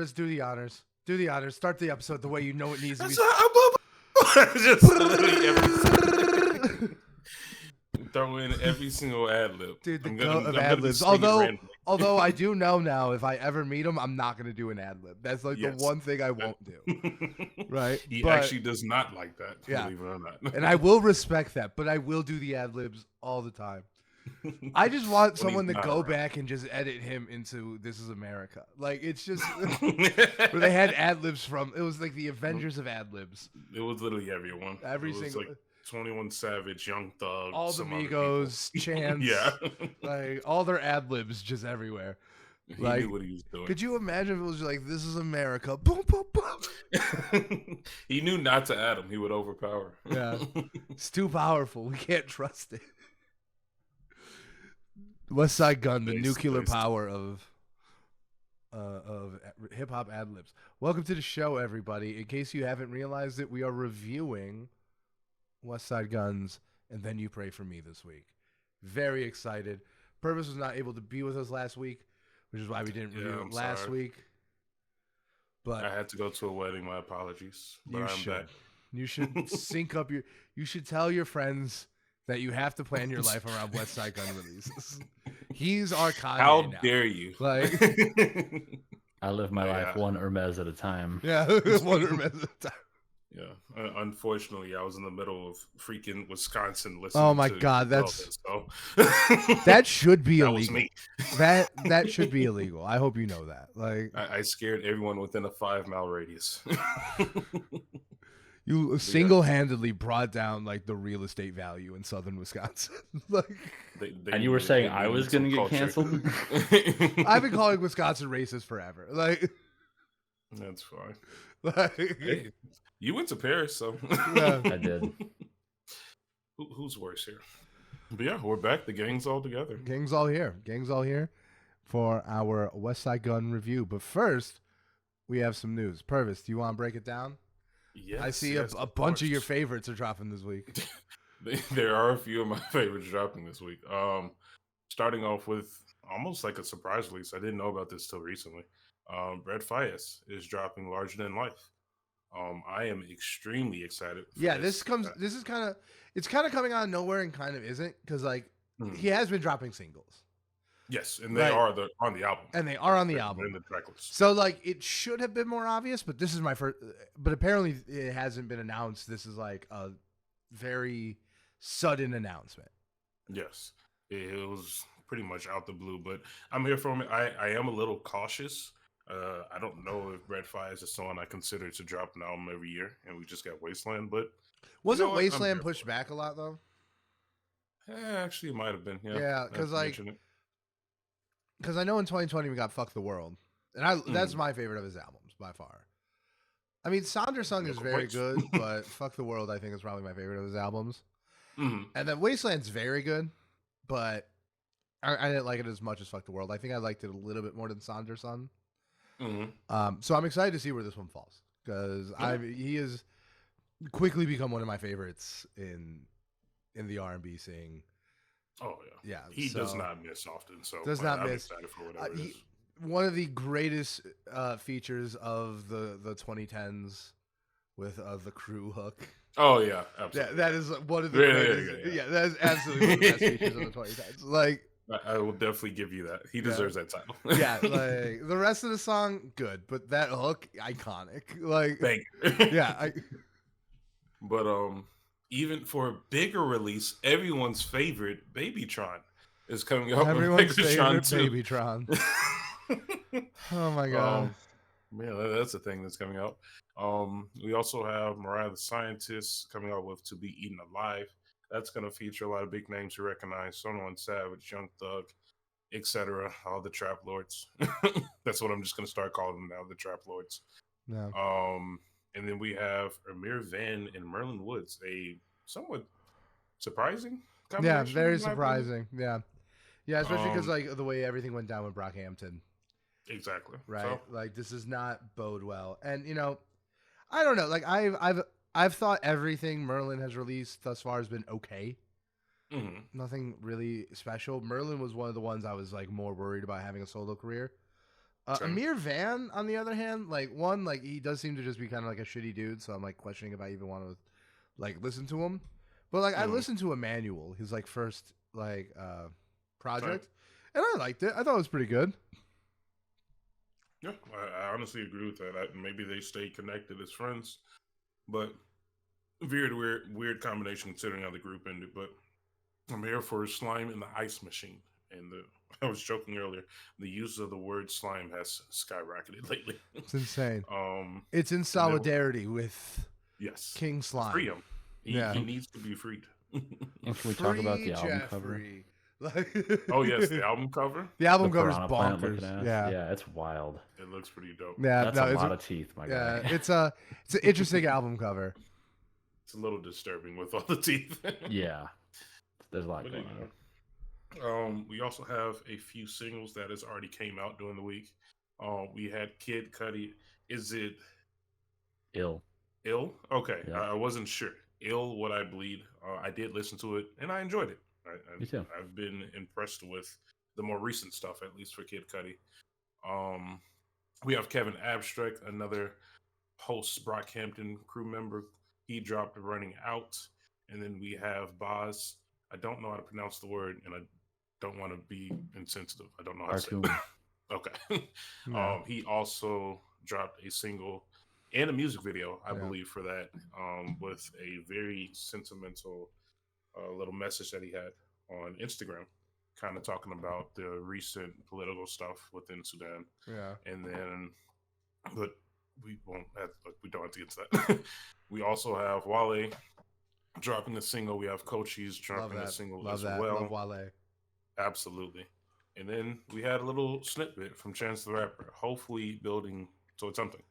Purvis, do the honors. Do the honors. Start the episode the way you know it needs to be. Just throw in every single ad lib. Dude, the goat of ad libs. Although I do know now, if I ever meet him, I'm not going to do an ad lib. That's like the one thing I won't do. Right? He actually does not like that. Yeah. Believe it or not. And I will respect that, but I will do the ad libs all the time. I just want someone to go back and just edit him into This Is America. Like, it's just where they had ad libs from. It was like the Avengers of ad libs. It was literally everyone. Every single. Like 21 Savage, Young Thug, all the Migos, Chance. Yeah. Like, all their ad libs just everywhere. He like, knew what he was doing. Could you imagine if it was like, This Is America? Boom, boom, boom. He knew not to add him. He would overpower. Yeah. It's too powerful. We can't trust it. WESTSIDE GUNN, the nuclear power of hip hop ad libs. Welcome to the show, everybody. In case you haven't realized it, we are reviewing WESTSIDE GUNN's And Then You Pray For Me this week. Very excited. Purvis was not able to be with us last week, which is why we didn't review it last week. But I had to go to a wedding. My apologies. But I'm back. You should sync up your. You should tell your friends that you have to plan your life around WESTSIDE GUNN releases. He's our Kanye. How now. dare you? Like, I live my life one Hermes at a time. Yeah, one Hermes at a time. Yeah, unfortunately, I was in the middle of freaking Wisconsin listening. Oh my God, that's that should be illegal. That should be illegal. I hope you know that. Like, I scared everyone within a 5-mile radius. You single-handedly brought down like the real estate value in southern Wisconsin. Like, and you were saying I was going to get canceled? I've been calling Wisconsin racist forever. Like, that's fine. Like, hey, you went to Paris, so yeah. I did. Who's worse here? But yeah, we're back. The gang's all together. Gang's all here. Gang's all here for our WESTSIDE GUNN review. But first, we have some news. Purvis, do you want to break it down? Yes, I see a bunch of your favorites are dropping this week. There are a few of my favorites dropping this week. Starting off with almost like a surprise release. I didn't know about this till recently. Red Fias is dropping Larger Than Life. I am extremely excited. Yeah, this is kind of coming out of nowhere and kind of isn't, because like he has been dropping singles. Yes, and they are on the album. And they are on the album. In the track list. So like it should have been more obvious, but this is my first. But apparently it hasn't been announced. This is like a very sudden announcement. Yes, it was pretty much out the blue, but I'm here for it. I am a little cautious. I don't know if Red Fias is someone I consider to drop an album every year, and we just got Wasteland. But wasn't Wasteland pushed back a lot though? Actually, it might have been. Yeah, because like. Because I know in 2020 we got Fuck the World. And that's my favorite of his albums, by far. I mean, Sonder Sung is very good, but Fuck the World, I think, is probably my favorite of his albums. Mm-hmm. And then Wasteland's very good, but I didn't like it as much as Fuck the World. I think I liked it a little bit more than Sonder Sung. Mm-hmm. So I'm excited to see where this one falls. Because he has quickly become one of my favorites in the R&B scene. Oh yeah. He does not miss often. So does not I'm miss. Excited for whatever it is. One of the greatest features of the 2010s with the crew hook. Oh yeah, absolutely. That is one of the greatest. Yeah, that is absolutely one of the best features of the 2010s. Like, I will definitely give you that. He deserves that title. Yeah, like the rest of the song, good, but that hook, iconic. Like, thank you. Yeah, but even for a bigger release, everyone's favorite Babytron is coming up. Everyone's favorite Babytron. Oh my God. Yeah, that's a thing that's coming out. We also have Mariah the Scientist coming out with To Be Eaten Alive. That's going to feature a lot of big names you recognize: 21 Savage, Young Thug, etc. All the Trap Lords. That's what I'm just going to start calling them now, the Trap Lords. No. And then we have Amir Van and Merlin Woods, a somewhat surprising combination. Yeah, very surprising. Yeah. Yeah, especially because like the way everything went down with Brockhampton. Exactly. Right. So, like this does not bode well. And you know, I don't know. Like I've thought everything Merlin has released thus far has been okay. mm-hmm. Nothing really special. Merlin was one of the ones I was like more worried about having a solo career. Amir Van, on the other hand, like he does seem to just be kind of like a shitty dude. So I'm like questioning if I even want to like listen to him. But like I listened to Emmanuel, his like first like project, and I liked it. I thought it was pretty good. Yeah, I honestly agree with that. Maybe they stay connected as friends, but weird combination considering how the group ended. But I'm here for Slime in the Ice Machine, and I was joking earlier. The use of the word slime has skyrocketed lately. It's insane. It's in solidarity with King Slime. Free him. He needs to be freed. And can we talk about the album cover? Oh yes, the album cover. The album cover is bonkers. Yeah, it's wild. It looks pretty dope. Yeah, that's a lot of teeth, my guy. It's an interesting album cover. It's a little disturbing with all the teeth. Yeah, there's a lot going on. We also have a few singles that has already came out during the week. We had Kid Cudi. Is it Ill? Okay, yeah. I wasn't sure. Ill, What I Bleed. I did listen to it, and I enjoyed it. Me too. I've been impressed with the more recent stuff, at least for Kid Cudi. We have Kevin Abstract, another host Brockhampton crew member. He dropped Running Out. And then we have Boz. I don't know how to pronounce the word, and I don't want to be insensitive. I don't know how to say it. Okay. No. He also dropped a single and a music video, I believe, for that, with a very sentimental little message that he had on Instagram, kind of talking about the recent political stuff within Sudan. Yeah. And then, but we don't have to get to that. We also have Wale dropping a single. We have Cochise dropping a single well. Love Wale. Absolutely. And then we had a little snippet from Chance the Rapper, hopefully building towards something.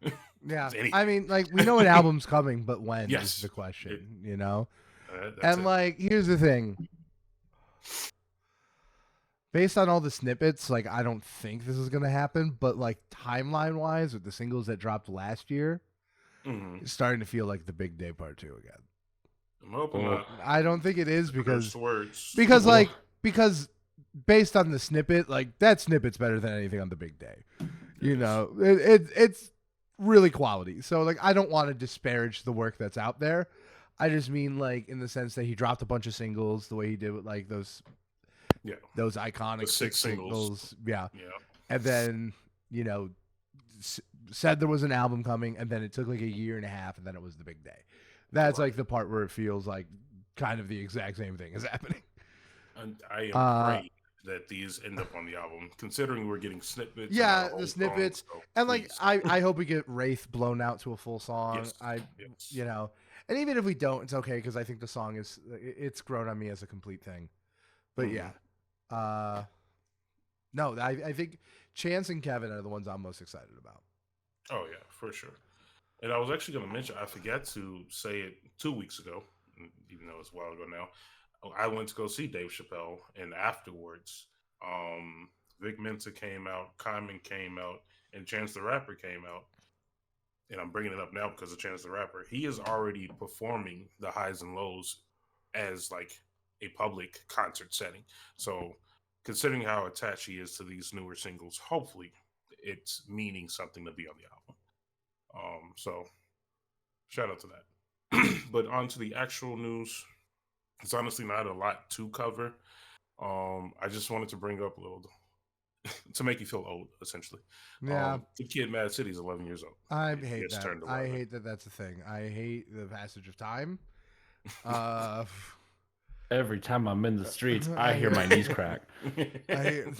Yeah. I mean, like, we know an album's coming, but when is the question, you know? And like, here's the thing. Based on all the snippets, like, I don't think this is going to happen, but like timeline-wise, with the singles that dropped last year, it's starting to feel like the Big Day Part 2 again. I'm hoping not. I don't think it is because based on the snippet, like, that snippet's better than anything on the Big Day. You know, it's really quality. So like, I don't want to disparage the work that's out there. I just mean, like, in the sense that he dropped a bunch of singles the way he did with like those iconic 6 singles. Yeah. And then, you know, said there was an album coming, and then it took like a year and a half, and then it was the Big Day. That's like the part where it feels like kind of the exact same thing is happening. And I am great that these end up on the album, considering we're getting snippets. Yeah, the snippets. Song, so and like, I hope we get Wraith blown out to a full song. You know, and even if we don't, it's okay, because I think the song it's grown on me as a complete thing. But no, I think Chance and Kevin are the ones I'm most excited about. Oh yeah, for sure. And I was actually going to mention, I forgot to say it 2 weeks ago, even though it's a while ago now. I went to go see Dave Chappelle, and afterwards, Vic Mensa came out, Common came out, and Chance the Rapper came out. And I'm bringing it up now because of Chance the Rapper. He is already performing the highs and lows as like a public concert setting. So considering how attached he is to these newer singles, hopefully it's meaning something to be on the album. So shout out to that. But on to the actual news. It's honestly not a lot to cover. I just wanted to bring up a little to make you feel old, essentially. Yeah. The kid Mad City is 11 years old. I hate that. I hate that that's a thing. I hate the passage of time. Every time I'm in the streets, I hear my knees crack.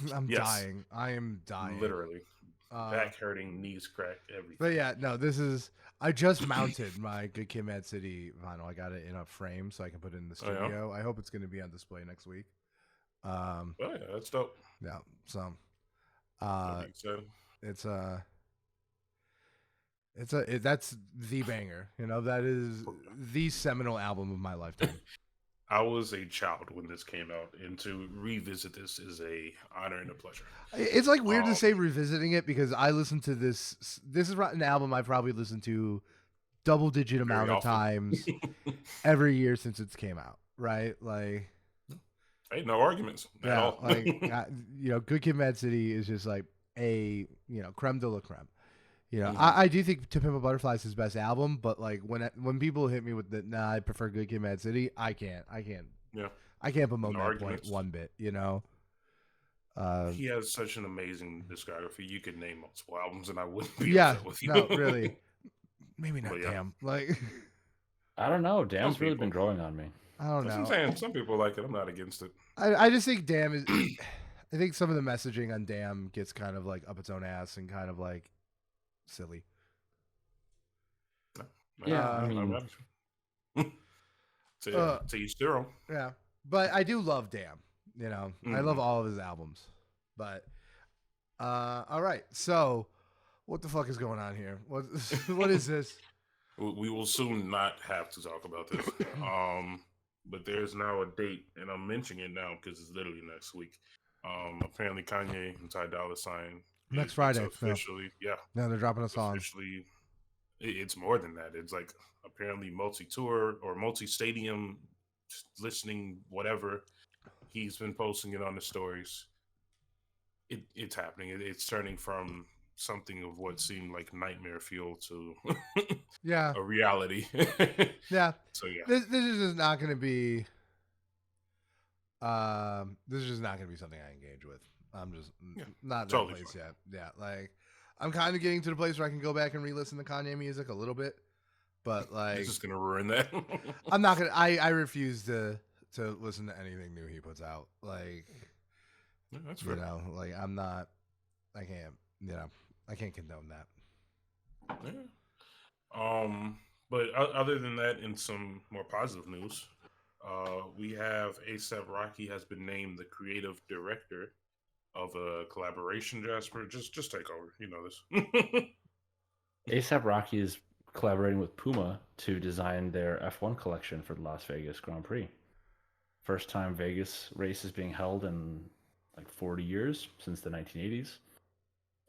I'm dying. I am dying. Literally. Back hurting, knees crack, everything. But yeah, no, I just mounted my Good Kid Mad City vinyl. I got it in a frame so I can put it in the studio. I hope it's going to be on display next week. Oh yeah, that's dope. Yeah, so that's the banger. You know, that is the seminal album of my lifetime. I was a child when this came out, and to revisit this is a honor and a pleasure. It's like weird to say revisiting it, because I listened to this. This is an album I probably listened to double-digit amount of times every year since it came out. Right? Like, hey, no arguments at all. Like, you know, Good Kid, Mad City is just like a creme de la creme. Mhm. I do think To Pimp a Butterfly is his best album, but like when people hit me with the I prefer Good Kid, Mad City, I can't Yeah. bemoan No that point arguments. one bit. He has such an amazing discography. You could name multiple albums, and I wouldn't be Yeah, upset with you. no, really, maybe not. But yeah. Damn, like I don't know. Some Damn's really been people. growing on me. I don't That's what I'm know. saying. Some people like it. I'm not against it. I just think Damn is. I think some of the messaging on Damn gets kind of like up its own ass and kind of like silly. Yeah, I mean, to each their own. Yeah, but I do love Damn. I love Mhm. all of his albums. But all right. So, what the fuck is going on here? What is this? We will soon not have to talk about this. But there's now a date, and I'm mentioning it now because it's literally next week. Apparently Kanye and Ty Dolla $ign Next Friday. It's officially, No, they're dropping a song. officially. It's more than that. It's like apparently multi-tour or multi-stadium listening, whatever. He's been posting it on the stories. It's happening. It's turning from something of what seemed like nightmare fuel to Yeah, a reality. yeah. So yeah, This is just not going to be. This is just not going to be something I engage with. I'm just not in totally that place fine. yet. Yeah, like I'm kind of getting to the place where I can go back and re-listen to Kanye music a little bit, but like It's just gonna ruin that. I'm not gonna. I refuse to listen to anything new he puts out. Like Yeah, that's fair. like I'm not. I can't. I can't condone that. Yeah. But other than that, in some more positive news, we have ASAP Rocky has been named the creative director of a collaboration. Jasper, just take over. You know this. ASAP Rocky is collaborating with Puma to design their F1 collection for the Las Vegas Grand Prix. First time Vegas race is being held in like 40 years, since the 1980s.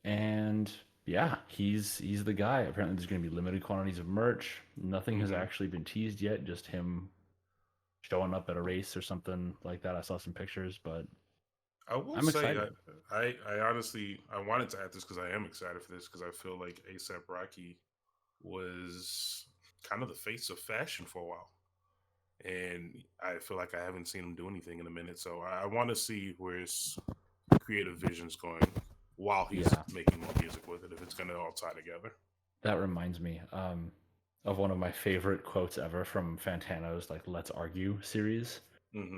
And yeah, he's the guy. Apparently there's going to be limited quantities of merch. Nothing has actually been teased yet, just him showing up at a race or something like that. I saw some pictures, but I'm say excited. I honestly I wanted to add this because I am excited for this because I feel like ASAP Rocky was kind of the face of fashion for a while, and I feel like I haven't seen him do anything in a minute. So I want to see where his creative vision's going while he's making more music with it. If it's going to all tie together. That reminds me of one of my favorite quotes ever from Fantano's like Let's Argue series,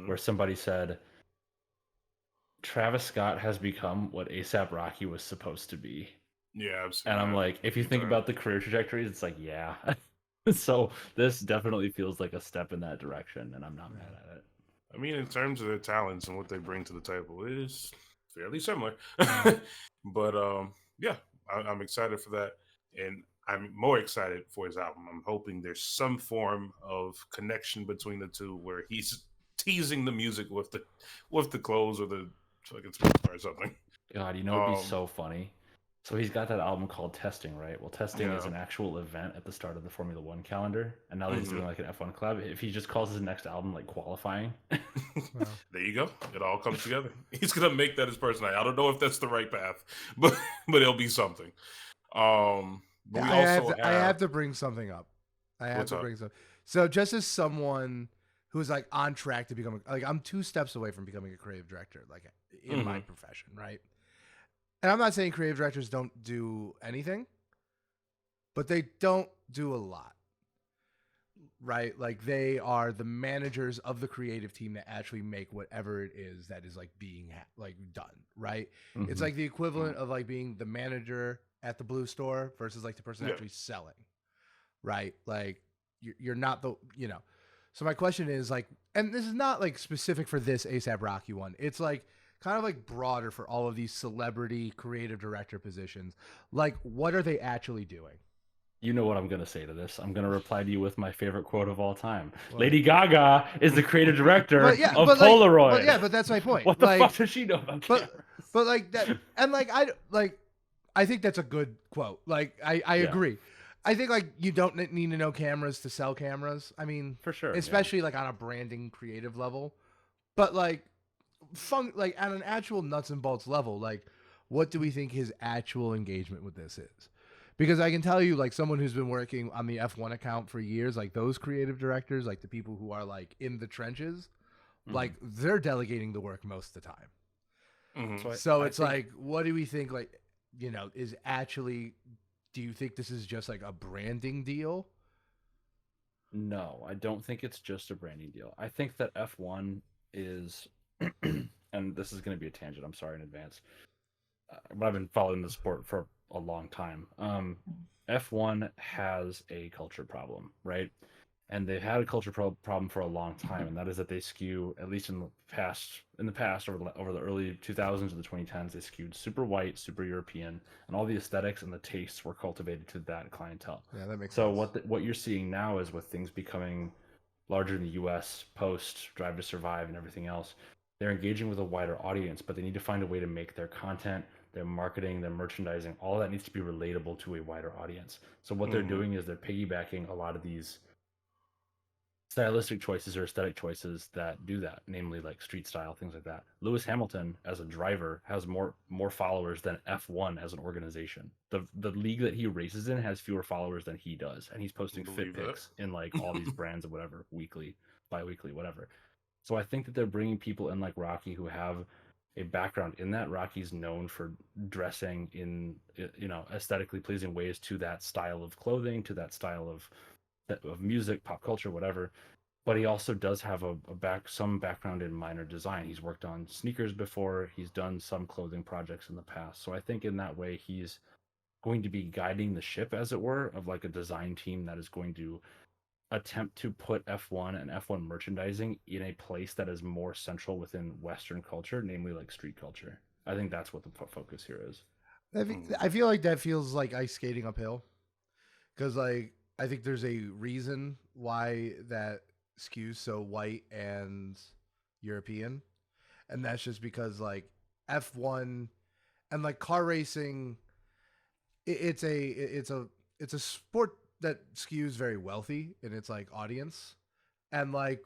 where somebody said, Travis Scott has become what ASAP Rocky was supposed to be. Yeah, I've seen and I'm that like, if you think about the career trajectories, it's like, yeah. So this definitely feels like a step in that direction, and I'm not mad at it. I mean, in terms of their talents and what they bring to the table, it is fairly similar. But yeah, I'm excited for that, and I'm more excited for his album. I'm hoping there's some form of connection between the two, where he's teasing the music with the clothes or the fucking sports car or something. God, you know, it'd be so funny. So he's got that album called Testing, right? Well, Testing is an actual event at the start of the Formula One calendar, and now that he's doing like an F1 collab, if he just calls his next album like Qualifying, there you go. It all comes together. He's gonna make that his personality. I don't know if that's the right path, but it'll be something. But I have to bring something up. Bring something. So just as someone who's like on track to become I'm 2 steps away from becoming a creative director, like in my profession, right? And I'm not saying creative directors don't do anything, but they don't do a lot, right? Like they are the managers of the creative team that actually make whatever it is that is like being like done, right? It's like the equivalent of like being the manager at the blue store versus like the person actually selling, right? Like you're not the, So my question is like, and this is not like specific for this ASAP Rocky one. It's like kind of like broader for all of these celebrity creative director positions. Like, what are they actually doing? You know what I'm going to say to this. I'm going to reply to you with my favorite quote of all time. What? Lady Gaga is the creative director of Polaroid. But that's my point. What the fuck does she know about cameras? But like that, and I think that's a good quote. Like, I agree. I think like you don't need to know cameras to sell cameras. I mean, for sure, especially like on a branding creative level, but like, like on an actual nuts and bolts level, like what do we think his actual engagement with this is? Because I can tell you, like someone who's been working on the F1 account for years, like those creative directors, like the people who are like in the trenches, like they're delegating the work most of the time. So it's like, what do we think? Like, is actually? Do you think this is just like a branding deal? No, I don't think it's just a branding deal. I think that F1 is, and this is going to be a tangent. I'm sorry in advance, but I've been following the sport for a long time. F1 has a culture problem, right? And they've had a culture problem for a long time, and that is that they skew, at least in the past, over the early 2000s or the 2010s, they skewed super white, super European, and all the aesthetics and the tastes were cultivated to that clientele. Yeah, that makes So sense. what you're seeing now is with things becoming larger in the U.S. post Drive to Survive and everything else, they're engaging with a wider audience, but they need to find a way to make their content, their marketing, their merchandising, all that needs to be relatable to a wider audience. So what they're doing is they're piggybacking a lot of these stylistic choices or aesthetic choices that do that, namely like street style, things like that. Lewis Hamilton as a driver has more followers than F1 as an organization. The league that he races in has fewer followers than he does, and he's posting fit pics in like all these brands or whatever, weekly, bi-weekly, whatever. So I think that they're bringing people in like Rocky who have a background in that. Rocky's known for dressing in aesthetically pleasing ways to that style of clothing, to that style of music, pop culture, whatever. But he also does have some background in minor design. He's worked on sneakers before. He's done some clothing projects in the past. So I think in that way he's going to be guiding the ship, as it were, of like a design team that is going to attempt to put F1 and F1 merchandising in a place that is more central within Western culture, namely like street culture. I think that's what the focus here is. I feel like that feels like ice skating uphill, because like I think there's a reason why that skews so white and European, and that's just because like F1 and like car racing, it's a sport that skews very wealthy in its like audience, and like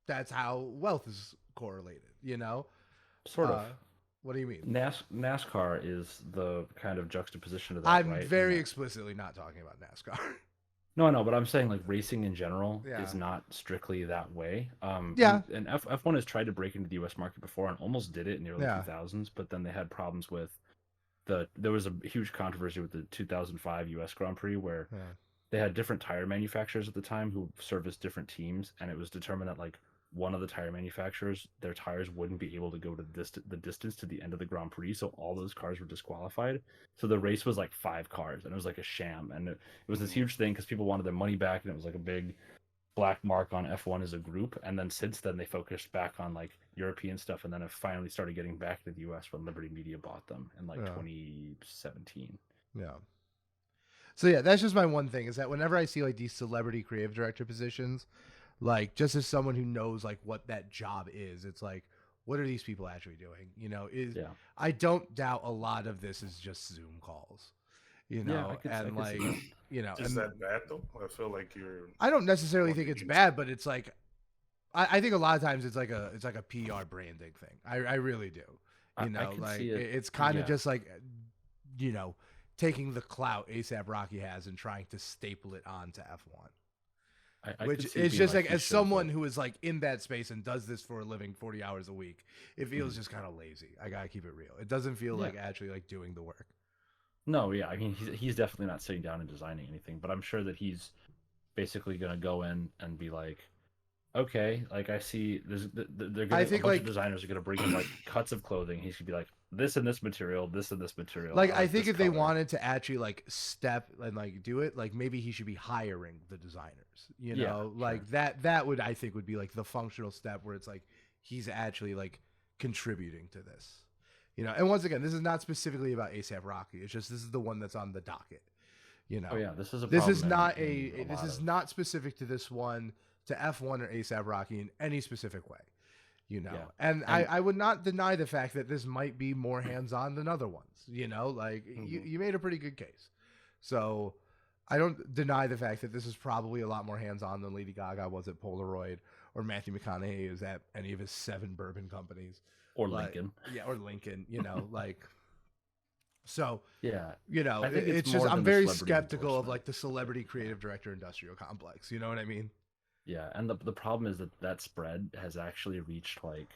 that's how wealth is correlated. Sort of. What do you mean? NASCAR is the kind of juxtaposition to that, I'm right? very explicitly not talking about NASCAR. No, but I'm saying like racing in general is not strictly that way. Yeah. And F1 has tried to break into the U.S. market before and almost did it in the early 2000s, but then they had problems with there was a huge controversy with the 2005 U.S. Grand Prix where they had different tire manufacturers at the time who serviced different teams, and it was determined that like one of the tire manufacturers, their tires wouldn't be able to go to the distance to the end of the Grand Prix, so all those cars were disqualified. So the race was like 5 cars, and it was like a sham, and it was this huge thing because people wanted their money back, and it was like a big black mark on F1 as a group. And then since then, they focused back on like European stuff, and then have finally started getting back to the U.S. when Liberty Media bought them in like 2017. Yeah. So yeah, that's just my one thing, is that whenever I see like these celebrity creative director positions, like just as someone who knows like what that job is, it's like, what are these people actually doing? I don't doubt a lot of this is just Zoom calls, and like, is that bad though? I feel like I don't necessarily think it's bad, but it's like, I think a lot of times it's like a PR branding thing. I really do. It's kind of just like, taking the clout ASAP Rocky has and trying to staple it onto F1. Which is just like, as someone who is like in that space and does this for a living 40 hours a week, it feels just kind of lazy. I gotta keep it real. It doesn't feel like actually like doing the work. No, I mean, he's definitely not sitting down and designing anything, but I'm sure that he's basically gonna go in and be like, okay, like I see they're gonna, a bunch of designers are gonna bring in like cuts of clothing. He's gonna be like, this and this material, this and this material. Like I think if they wanted to actually like step and like do it, like maybe he should be hiring the designers. Like that would, I think, would be like the functional step where it's like he's actually like contributing to this. And once again, this is not specifically about ASAP Rocky. It's just this is the one that's on the docket. Oh yeah, this is not specific to this one, to F1 or ASAP Rocky in any specific way. And I would not deny the fact that this might be more hands-on than other ones. Like you made a pretty good case. So I don't deny the fact that this is probably a lot more hands-on than Lady Gaga was at Polaroid, or Matthew McConaughey is at any of his 7 bourbon companies. Or Lincoln. Yeah, or Lincoln, like So, Yeah, I I think it's it's just more I'm than a very celebrity skeptical of endorsement. like the celebrity creative director industrial complex. You know what I mean? Yeah, and the problem is that that spread has actually reached like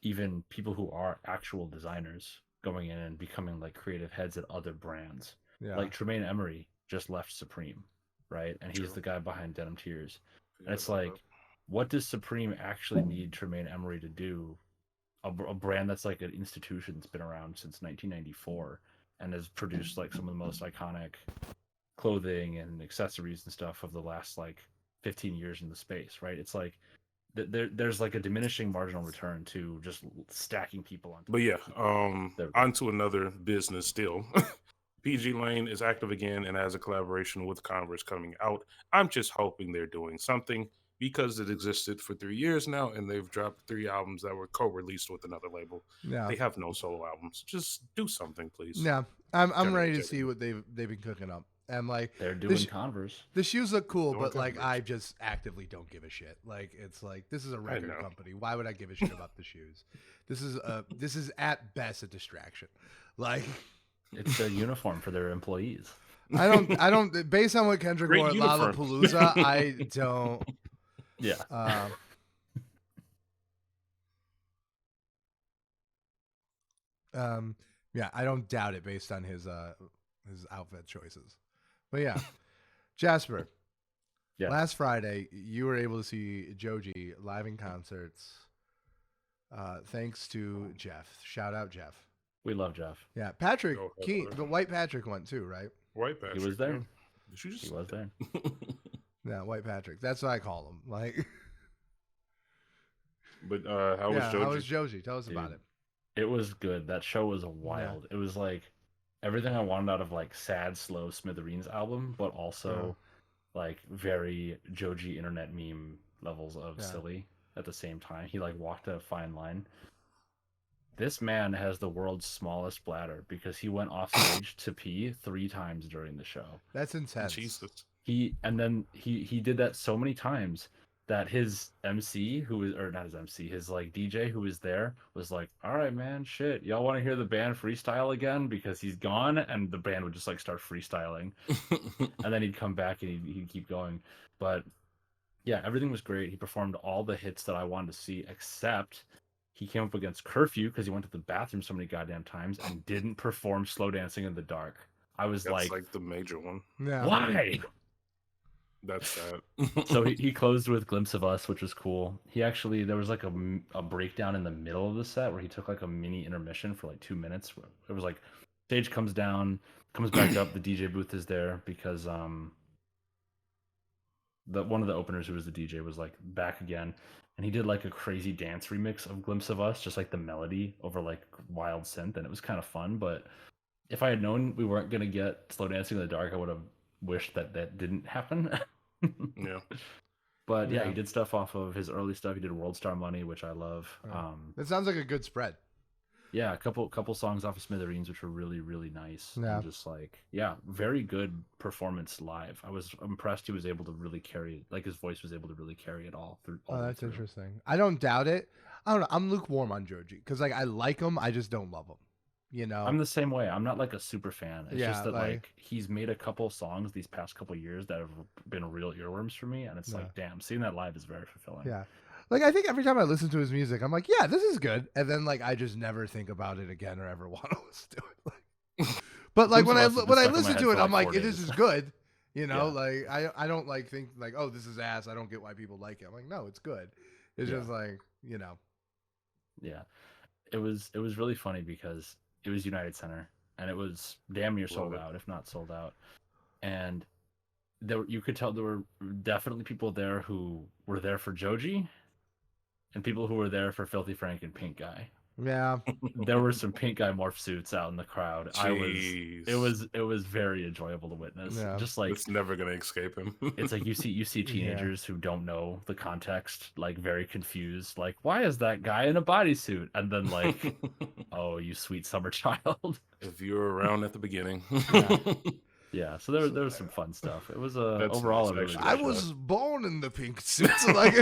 even people who are actual designers going in and becoming like creative heads at other brands. Yeah. Like Tremaine Emory just left Supreme, right? And he's True. the guy behind Denim Tears. And Forgot it's about that. like, what does Supreme actually need Tremaine Emory to do? A brand that's like an institution that's been around since 1994 and has produced like some of the most iconic clothing and accessories and stuff of the last like 15 years in the space, right? It's like there's like a diminishing marginal return to just stacking people on But top yeah, of people. There we go. on to another business still. PG Lane is active again and has a collaboration with Converse coming out. I'm just hoping they're doing something because it existed for 3 years now and they've dropped 3 albums that were co-released with another label. Yeah. They have no solo albums. Just do something, please. Yeah. I'm Generate ready to see revenue. what they've been cooking up. And like They're the doing Converse. the shoes look cool, Doing but like Converse. I just actively don't give a shit. Like it's like this is a record know. company. Why would I give a shit about the shoes? This is at best a distraction. Like It's their uniform for their employees. I don't based on what Kendrick Great wore at uniform. Lollapalooza, I don't Yeah. yeah, I don't doubt it based on his outfit choices. But yeah. Jasper, Yeah. last Friday you were able to see Joji live in concerts. Thanks to Jeff. Shout out Jeff. We love Jeff. Yeah, Patrick Go ahead, Keen, brother. the White Patrick went too, right? White Patrick. He was there. yeah. Did you just He was there. Yeah, White Patrick. That's what I call him. Like, But how was yeah, Joji? how was Joji? Tell us about Dude. it. It was good. That show was wild. It was like everything I wanted out of like sad, slow Smithereens album, but also like very Joji internet meme levels of Yeah. silly at the same time. He like walked a fine line. This man has the world's smallest bladder because he went off stage to pee 3 times during the show. That's intense. Jesus. He did that so many times that his MC, who was, or not his MC, his like DJ who was there was like, all right, man, shit, y'all want to hear the band freestyle again? Because he's gone, and the band would just like start freestyling, and then he'd come back and he'd keep going. But yeah, everything was great. He performed all the hits that I wanted to see, except he came up against curfew because he went to the bathroom so many goddamn times and didn't perform Slow Dancing in the Dark. I was That's like, like the major one. Yeah. why? That's sad. So he closed with Glimpse of Us, which was cool. He actually, there was like a breakdown in the middle of the set where he took like a mini intermission for like 2 minutes. It was like stage comes down, comes back up, the DJ booth is there because one of the openers who was the DJ was like back again, and he did like a crazy dance remix of Glimpse of Us, just like the melody over like wild synth, and it was kind of fun. But if I had known we weren't gonna get Slow Dancing in the Dark, I would have wished that didn't happen. Yeah. But yeah, Yeah. he did stuff off of his early stuff. He did World Star Money, which I love. That sounds like a good spread. Yeah, a couple songs off of Smithereens, which were really, really nice. Yeah. And just like, yeah, very good performance live. I was impressed he was able to really carry it. Like his voice was able to really carry it all through. all Oh, the way that's through. interesting. I don't doubt it. I don't know. I'm lukewarm on Joji because like I like him, I just don't love him. You know. I'm the same way. I'm not like a super fan. It's Yeah, just that like- like he's made a couple songs these past couple years that have been real earworms for me, and it's Yeah. like, damn, seeing that live is very fulfilling. Yeah. Like I think every time I listen to his music, I'm like, yeah, this is good, and then like I just never think about it again or ever want to listen to it. Like, but like when I Glimpse of Us has been listen stuck to in it, my I'm head like, for this 4 is days. good. You know, Yeah. like I don't like think like, oh, this is ass. I don't get why people like it. I'm like, no, it's good. It's Yeah. just like, you know. Yeah, it was really funny because it was United Center and it was damn near sold Love it. out, if not sold out. And you could tell there were definitely people there who were there for Joji, and people who were there for Filthy Frank and Pink Guy. Yeah. There were some Pink Guy morph suits out in the crowd. Jeez. It was very enjoyable to witness. Yeah. Just like It's never gonna escape him. it's like you see teenagers who don't know the context, like very confused, like why is that guy in a bodysuit? And then like, oh, you sweet summer child. If you were around at the beginning. Yeah, so there was some fun stuff. It was That's overall nice, a really actually. good I show. was born in the pink suit. So like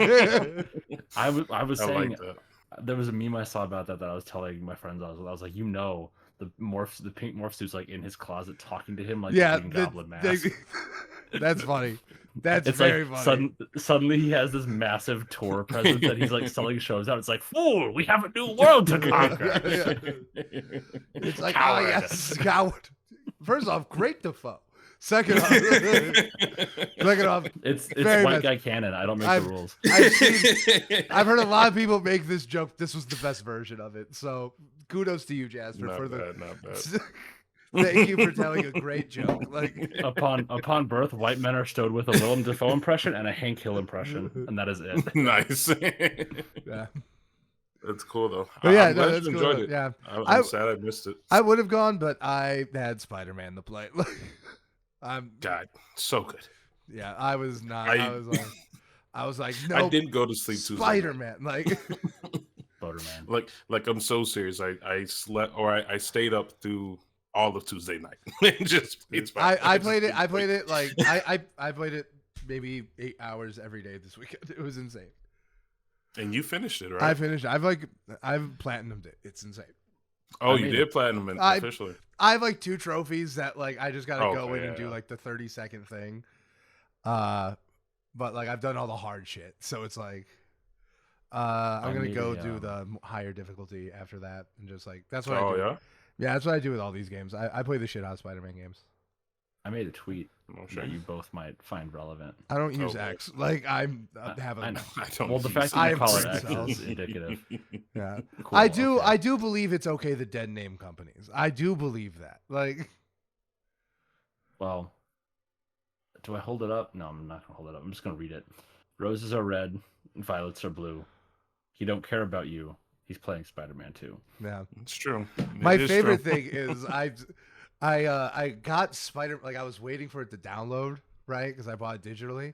I was I saying like that. there was a meme I saw about that I was telling my friends. I was like, you know, the pink morph suit's like in his closet talking to him like Yeah, the Green Goblin mask. that's funny. That's It's very like funny. suddenly he has this massive tour presence that he's like selling shows out. It's like, fool, we have a new world to conquer. It's like, Coward. oh yes, coward. First off, great Defoe. Second off, It's very white much- guy canon. I don't make I've- the rules. I've heard a lot of people make this joke. This was the best version of it. So kudos to you, Jasper, Not for bad, not bad. Thank you for telling a great joke. Like Upon birth, white men are stowed with a Willem Dafoe impression and a Hank Hill impression, and that is it. Nice. yeah. That's cool though. But yeah, I'm no, glad that's you cool. enjoyed it. Yeah. I'm sad I missed it. I would have gone, but I had Spider-Man to play. Like, God, so good. yeah, I was not. I was like, no. I didn't go to sleep Tuesday night. Spider-Man. Like, Spider-Man. Like I'm so serious. I slept or I stayed up through all of Tuesday night. Just played Spider-Man. I played it. I played it like I played it maybe 8 hours every day this weekend. It was insane. And you finished it, right? I finished. I've platinumed it. It's insane. Oh, I you made did it. platinum it I- officially. I have like 2 trophies that like I just gotta go Okay, in and do yeah. like the 30-second thing. But like I've done all the hard shit, so it's like I'm gonna made go a, do the higher difficulty after that, and just like that's what I Oh do. yeah. Yeah, that's what I do with all these games. I play the shit out of Spider-Man games. I made a tweet Oh, sure. that you both might find relevant. I don't use boy. X. Like I have a I know. I don't. Well, the use fact that I you have call it brain X cells. is indicative. yeah. Cool, I do okay. I do believe it's okay to dead name companies. I do believe that. Like Well, do I hold it up? No, I'm not gonna hold it up. I'm just gonna read it. Roses are red, and violets are blue. He don't care about you. He's playing Spider-Man 2. yeah. It's true. My It is favorite true. thing is I got Spider like I was waiting for it to download, right? Because I bought it digitally.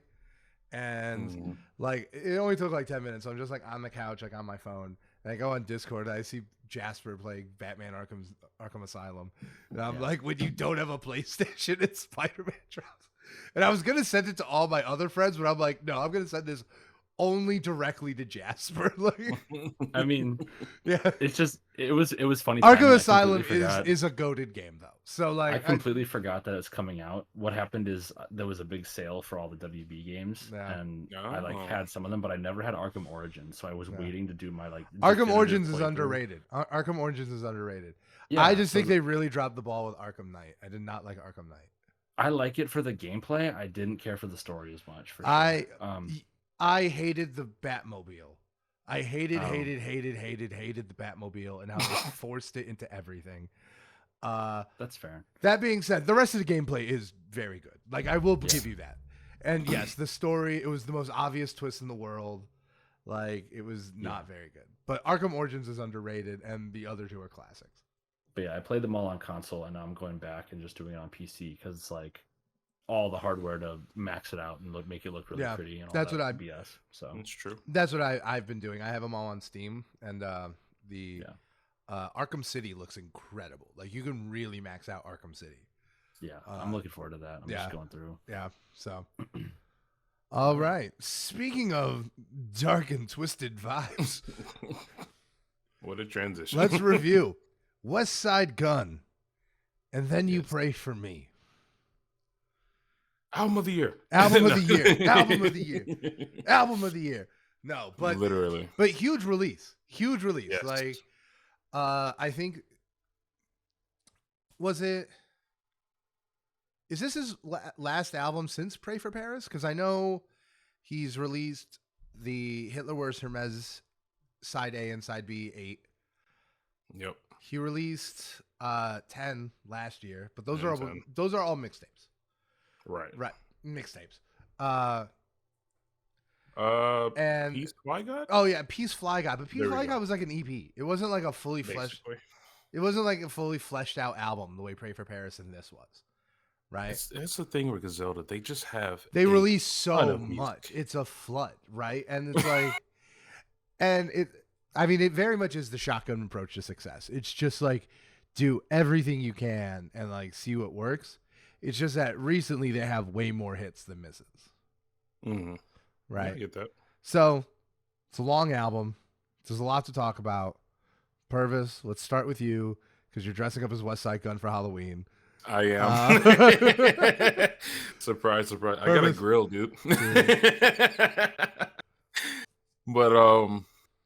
And Mm. like it only took like 10 minutes. So I'm just like on the couch, like on my phone. And I go on Discord and I see Jasper playing Batman Arkham Asylum. And I'm Yeah. like, when you don't have a PlayStation, it's Spider-Man drops. And I was gonna send it to all my other friends, but I'm like, no, I'm gonna send this only directly to Jasper. Like, I mean, yeah. it's just it was funny. timing. Arkham I Asylum completely forgot. is a goated game though. So like I completely forgot that it's coming out. What happened is there was a big sale for all the WB games, Yeah. and I like Oh. had some of them, but I never had Arkham Origins, so I was Yeah. waiting to do my like. Arkham definitive Origins is playthrough. underrated. Arkham Origins is underrated. Yeah, I just so think they really dropped the ball with Arkham Knight. I did not like Arkham Knight. I like it for the gameplay. I didn't care for the story as much. For sure. I hated the Batmobile. I hated Oh. the Batmobile and how they forced it into everything. That's fair. That being said, the rest of the gameplay is very good. Like I will Yeah. give you that. And yes, the story, it was the most obvious twist in the world. Like it was not very good. But Arkham Origins is underrated and the other 2 are classics. But yeah, I played them all on console, and now I'm going back and just doing it on PC because it's like all the hardware to max it out and make it look really Yeah, pretty. And all that's that what I- BS. So It's true. That's what I've been doing. I have them all on Steam, and the Arkham City looks incredible. Like you can really max out Arkham City. yeah, I'm looking forward to that. I'm yeah. just going through. Yeah. So, all right. Speaking of dark and twisted vibes, What a transition. let's review West Side Gun, and then you pray for me. Album of the year. Album of No. the year. Album of the year. Album of the year. No, but Literally. huge release. Huge release. Yes. Like, I think, is this his last album since Pray for Paris? Because I know he's released the Hitler Wears Hermes side A and side B 8. Yep. He released 10 last year, but those Yeah, are all 10. mixtapes. Right. Right, mixtapes. And Peace Fly God? oh yeah, Peace Fly Guy, but Peace There we Fly go. Guy was like an EP. It wasn't like a fully fleshed. Basically. It wasn't like a fully fleshed out album the way Pray for Paris and this was, right? That's the thing with Griselda. They just have They a release ton so of music. much. It's a flood, right? And it's like, and it very much is the shotgun approach to success. It's just like do everything you can and like see what works. It's just that recently they have way more hits than misses, Mm-hmm. right? I get that. So it's a long album. There's a lot to talk about. Purvis, let's start with you. because you're dressing up as West Side Gun for Halloween. I am. Surprise, surprise. I got a Purvis. grill, dude. But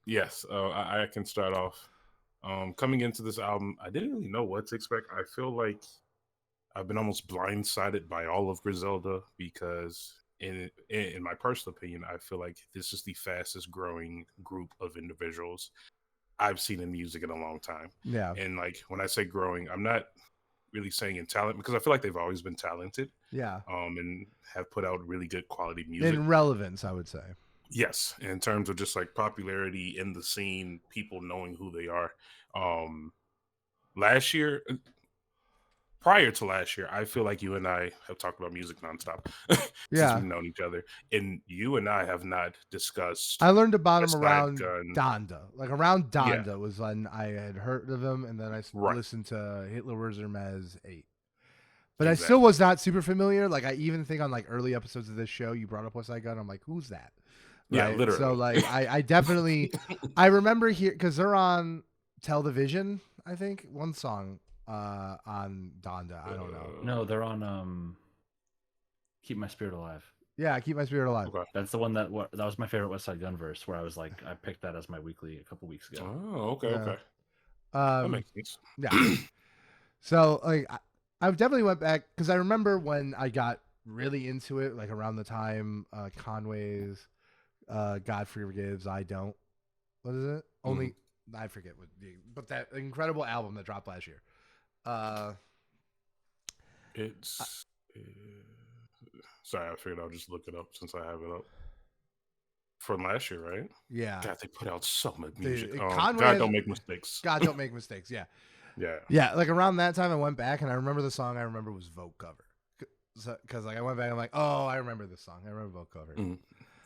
yes, I can start off. Coming into this album, I didn't really know what to expect. I feel like I've been almost blindsided by all of Griselda because, in my personal opinion, I feel like this is the fastest growing group of individuals I've seen in music in a long time. Yeah. And like when I say growing, I'm not really saying in talent, because I feel like they've always been talented. Yeah. And have put out really good quality music. In relevance, I would say. Yes, in terms of just like popularity in the scene, people knowing who they are. Last year, prior to last year, I feel like you and I have talked about music nonstop since Yeah. we've known each other, and you and I have not discussed. I learned about him WESTSIDE around GUNN. Donda. Like around Yeah. Donda was when I had heard of him, and then I Right. listened to Hitler Wears Hermes 8. But I Exactly. still was not super familiar. Like I even think on like early episodes of this show, you brought up West Side Gun. I'm like, who's that? Yeah, Right? literally. So like I definitely I remember here because they're on Television, I think. One song on Donda. I don't know. No, they're on Keep My Spirit Alive. Yeah, Keep My Spirit Alive. Okay. That's the one that was my favorite West Side Gun verse, where I was like, I picked that as my weekly a couple weeks ago. Oh, okay, Yeah. okay. That Um, makes sense. yeah. So like I definitely went back because I remember when I got really into it, like around the time Conway's God Forgives, I Don't. What is it? Only I forget what, but that incredible album that dropped last year. It's sorry, I figured I'll just look it up since I have it up. From last year, right? Yeah. God, they put out so much music. Conway God has- don't make mistakes. God Don't Make Mistakes. Yeah. Yeah. Yeah. Like around that time, I went back and I remember the song I remember was Vogue Cover. Because like I went back, I'm like, oh, I remember this song. I remember Vogue Cover.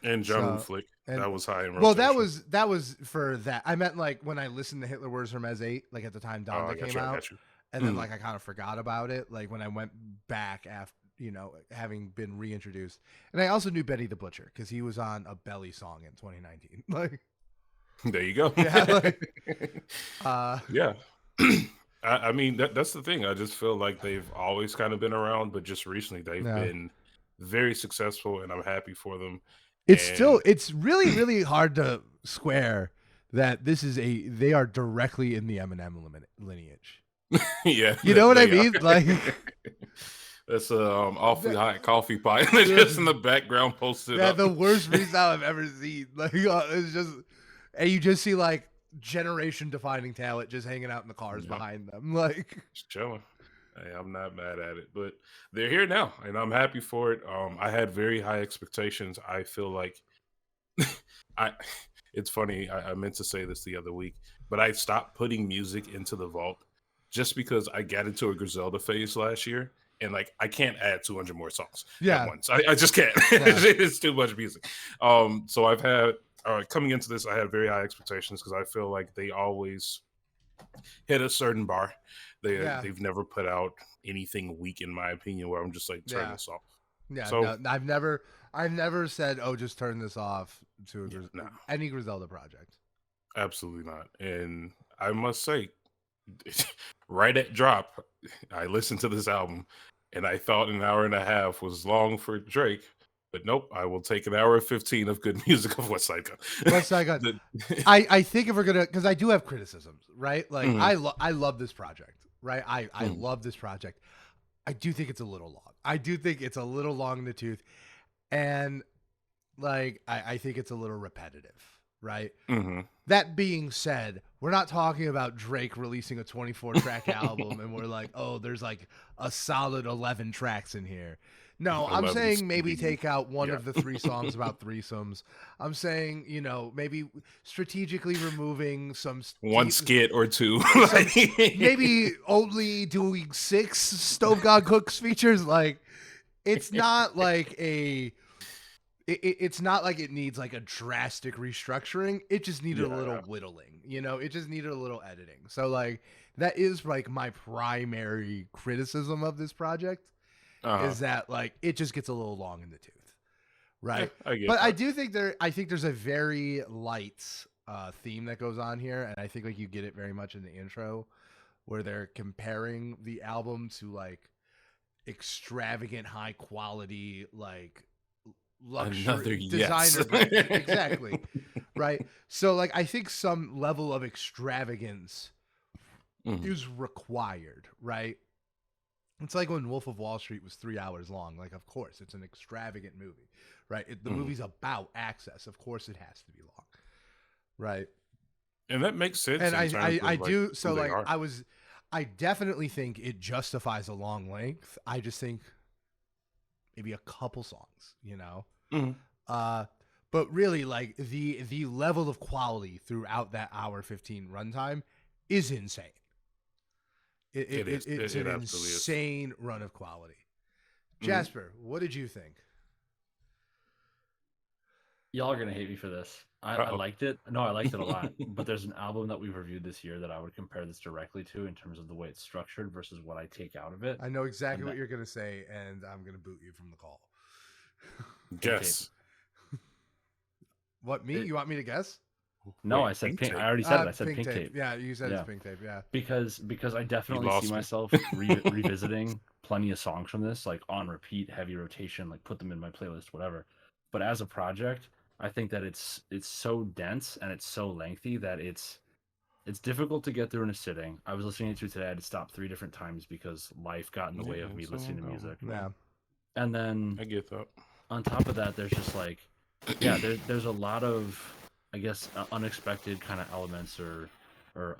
And John So- Flick. and- That was high in rotation. Well, that was for that. I meant like when I listened to Hitler Wears Hermes 8, like at the time I Donda got came you, I out. got you. And then like I kind of forgot about it. Like when I went back after, you know, having been reintroduced. And I also knew Benny the Butcher because he was on a Belly song in 2019. Like, There you go. yeah, like, Yeah. I mean, that's the thing. I just feel like they've always kind of been around, but just recently they've Yeah. been very successful, and I'm happy for them. it's really, really hard to square that they are directly in the Eminem lineage. Yeah. You know what I they mean? are. Like, That's awfully hot coffee pot just in the background posted yeah, up. the worst freestyle I've ever seen. Like, it's just, and you just see like generation defining talent just hanging out in the cars Yeah. behind them. Like, Just chilling. Hey, I'm not mad at it, but they're here now, and I'm happy for it. I had very high expectations. I feel like it's funny. I meant to say this the other week, but I stopped putting music into the vault just because I got into a Griselda phase last year, and like I can't add 200 more songs Yeah. at once. I just can't. Yeah. It's too much music. So I've had coming into this, I had very high expectations because I feel like they always hit a certain bar. They've never put out anything weak, in my opinion, where I'm just like, turn Yeah. this off. yeah, So- no, I've never said, oh, just turn this off to no. any Griselda project. Absolutely not. And I must say, right at drop, I listened to this album and I thought an hour and a half was long for Drake. But nope, I will take an hour and 15 of good music of WESTSIDE GUNN. WESTSIDE GUNN. I think if we're gonna, because I do have criticisms, right? Like Mhm. I love this project, right? I Mhm. love this project. I do think it's a little long. I do think it's a little long in the tooth, and like I think it's a little repetitive, right? Mhm. That being said, we're not talking about Drake releasing a 24-track album and we're like, oh, there's like a solid 11 tracks in here. No, I'm 11 saying maybe speaking. take out one Yeah. of the 3 songs about threesomes. I'm saying, you know, maybe strategically removing some One skit or two. maybe only doing 6 Stove God Cooks features. Like, it's not like it's not like it needs like a drastic restructuring. It just needed a little whittling, you know, it just needed a little editing. So like that is like my primary criticism of this project is that like it just gets a little long in the tooth. Right. Yeah, I get But that. I do think there's a very light theme that goes on here. And I think like you get it very much in the intro. where they're comparing the album to like extravagant, high quality, like luxury Another designer yes. brands. Exactly. Right. So like I think some level of extravagance is required, right? It's like when Wolf of Wall Street was 3 hours long. Like, of course, it's an extravagant movie, right? The movie's about access. Of course, it has to be long, right? And that makes sense. And in terms I of, like, do. So who they like are. I definitely think it justifies a long length. I just think maybe a couple songs, you know. But really, like the level of quality throughout that hour 15 runtime is insane. It's It an absolutely is. insane run of quality. Jasper, what did you think? Y'all are gonna hate me for this. I liked it. No, I liked it a lot. But there's an album that we've reviewed this year that I would compare this directly to in terms of the way it's structured versus what I take out of it. I know exactly what you're gonna say, and I'm gonna boot you from the call. Guess. What, me? You want me to guess? No, Wait, I said Pink pink. Tape? I already said it. I said Pink Tape. Yeah, you said it's Pink Tape. Yeah. Because I definitely lost see me. myself revisiting plenty of songs from this, like on repeat, heavy rotation, like put them in my playlist, whatever. But as a project, I think that it's so dense and it's so lengthy that it's difficult to get through in a sitting. I was listening to it today. I had to stop 3 different times because life got in the way of me listening to music. Yeah. And then I get that. on top of that, there's just like, yeah, there's a lot of, I guess, unexpected kind of elements or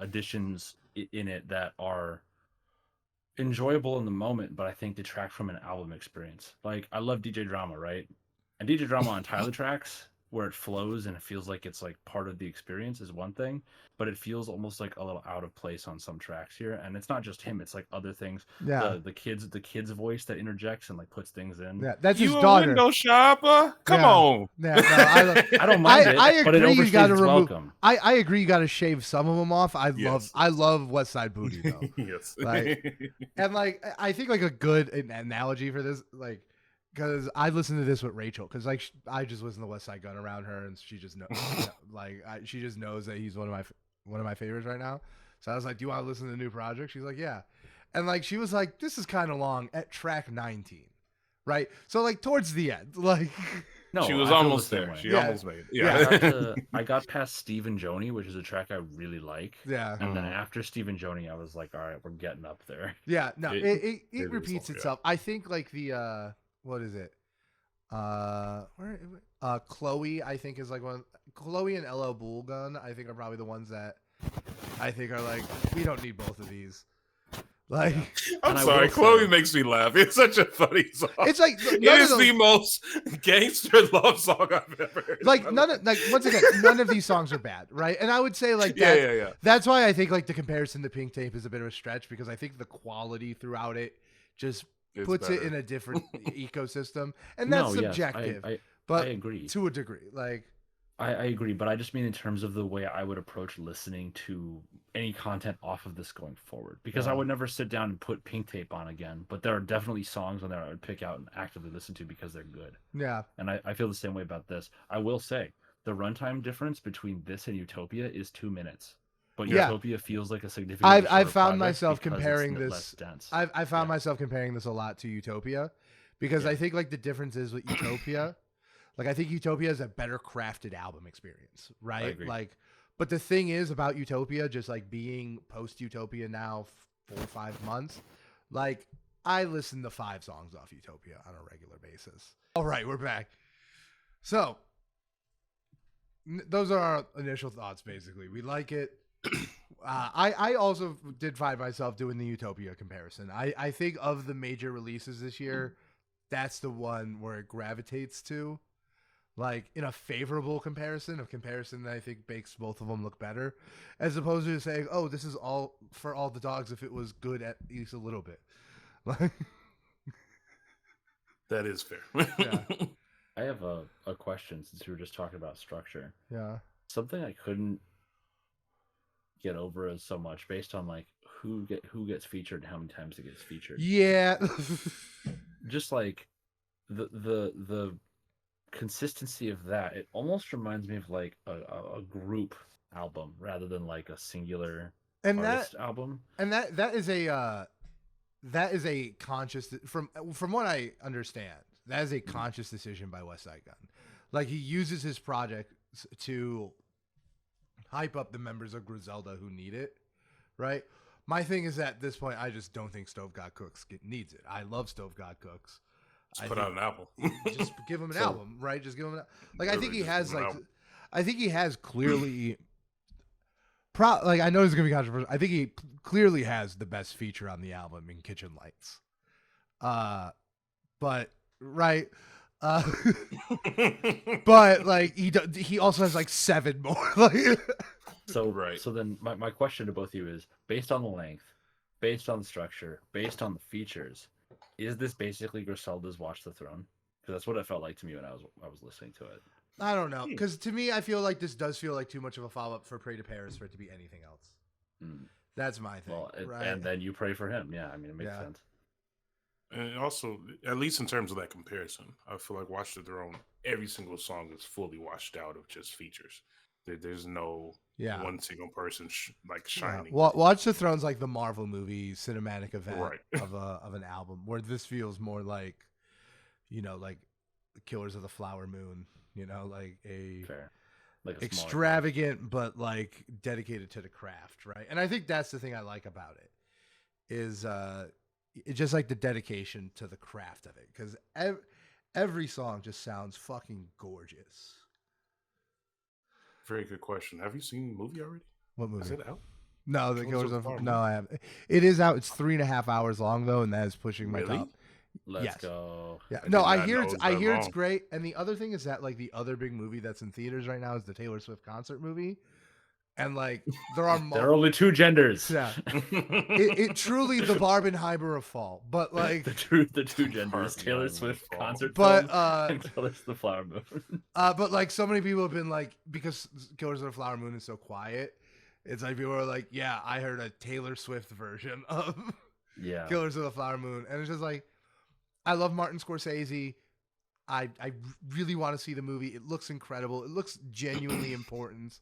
additions in it that are enjoyable in the moment, but I think detract from an album experience. Like, I love DJ Drama, right? And DJ Drama on Tyler tracks, where it flows and it feels like it's like part of the experience, is one thing, but it feels almost like a little out of place on some tracks here. And it's not just him; it's like other things. Yeah. The kid's voice that interjects and like puts things in. Yeah, that's his You daughter. a window shopper? Come on. Yeah, no, I don't mind it. I agree. But it You got to overstays its remove. welcome. I agree. You got to shave some of them off. I Yes. love West Side Booty though. Yes. Like, and like I think like a good analogy for this, like, because I listened to this with Rachel, because like I just listen to West Side Gun around her, and she just knows, like she just knows that he's one of my favorites right now. So I was like, "Do you want to listen to the new project?" She's like, "Yeah," and like she was like, "This is kind of long." At track 19, right? So like towards the end, like. No, she was I feel almost the same there. way. She Yeah. almost made it. Yeah. I got past Steve and Joni, which is a track I really like. Yeah. And then after Steve and Joni, I was like, all right, we're getting up there. Yeah, no, It it is repeats long, yeah. itself. I think like the what is it? Chloe, I think is like one. Chloe and LL Bull Gun, I think are probably the ones that I think are like, we don't need both of these. Like, I'm And I sorry, will Chloe say- makes me laugh. It's such a funny song. it's like It none is of the those, most gangster love song I've ever heard. like none of, like once again, none of these songs are bad, right? And I would say like Yeah, that. yeah. That's why I think like the comparison to Pink Tape is a bit of a stretch, because I think the quality throughout it just It's puts it better. in a different ecosystem, and that's No, yes, subjective. I but agree. to a degree, like. I agree, but I just mean in terms of the way I would approach listening to any content off of this going forward. Because I Yeah. would never sit down and put Pink Tape on again, but there are definitely songs on there I would pick out and actively listen to because they're good. Yeah. And I feel the same way about this. I will say, the runtime difference between this and Utopia is 2 minutes. But Yeah. Utopia feels like a significant. I've found myself comparing this. Less dense. I found myself comparing this a lot to Utopia, because Yeah. I think like the difference is with Utopia, like I think Utopia is a better crafted album experience, right? agree. Like, but the thing is about Utopia, just like being post Utopia now 4 or 5 months, like I listen to 5 songs off Utopia on a regular basis. All right, we're back. So those are our initial thoughts. Basically, we like it. I also did find myself doing the Utopia comparison. I think of the major releases this year, that's the one where it gravitates to, like in a favorable comparison, that I think makes both of them look better, as opposed to saying, oh, this is all for all the dogs if it was good at least a little bit. Like, That is fair. Yeah. I have a question since we were just talking about structure. yeah. Something I couldn't get over is so much based on like who gets featured and how many times it gets featured. Yeah. Just like the consistency of that, it almost reminds me of like a group album rather than like a singular and artist album. that is a conscious from what I understand. That is a conscious decision by WESTSIDE GUNN. Like he uses his project to hype up the members of Griselda who need it, right? My thing is at this point, I just don't think Stove God Cooks needs it. I love Stove God Cooks. Just put out an album. Just give him an album, right? Just give him like I think he Literally just has give him an like album. I think he has clearly. Like I know this is gonna be controversial. I think he clearly has the best feature on the album in Kitchen Lights. But right. But like he also has like 7 more. Like So Right. So then my question to both of you is, based on the length, based on the structure, based on the features, is this basically Griselda's Watch the Throne? Because that's what it felt like to me when I was listening to it. I don't know, because to me, I feel like this does feel like too much of a follow up for Pray to Paris for it to be anything else. That's my thing. Well, right? And then you pray for him. Yeah, I mean, it makes sense. And also, at least in terms of that comparison, I feel like Watch the Throne, every single song is fully washed out of just features. There's no one single person shining. Watch the Throne's like the Marvel movie cinematic event Right. of an album, where this feels more like, like Killers of the Flower Moon, like a Fair. Like a extravagant but like dedicated to the craft, right? And I think that's the thing I like about it is it's just like the dedication to the craft of it, because every song just sounds fucking gorgeous. Very good question. Have you seen the movie already? What movie? Is it out? No, No, I haven't. It is out. It's 3.5 hours long though, and that is pushing my Really? top. Let's go. Yeah. I No, did I not hear know it's it was that it's long. great. And the other thing is that like the other big movie that's in theaters right now is the Taylor Swift concert movie, and like there are There are only 2 genders. yeah, it truly the Barbenheimer of fall, but like the two genders, Taylor Barbenheimer Swift fall. concert but film and Killers of the Flower Moon. but like so many people have been like, because Killers of the Flower Moon is so quiet, it's like people are like, yeah, I heard a Taylor Swift version of Yeah. Killers of the Flower Moon, and it's just like, I love Martin Scorsese. I really want to see the movie. It looks incredible. It looks genuinely important.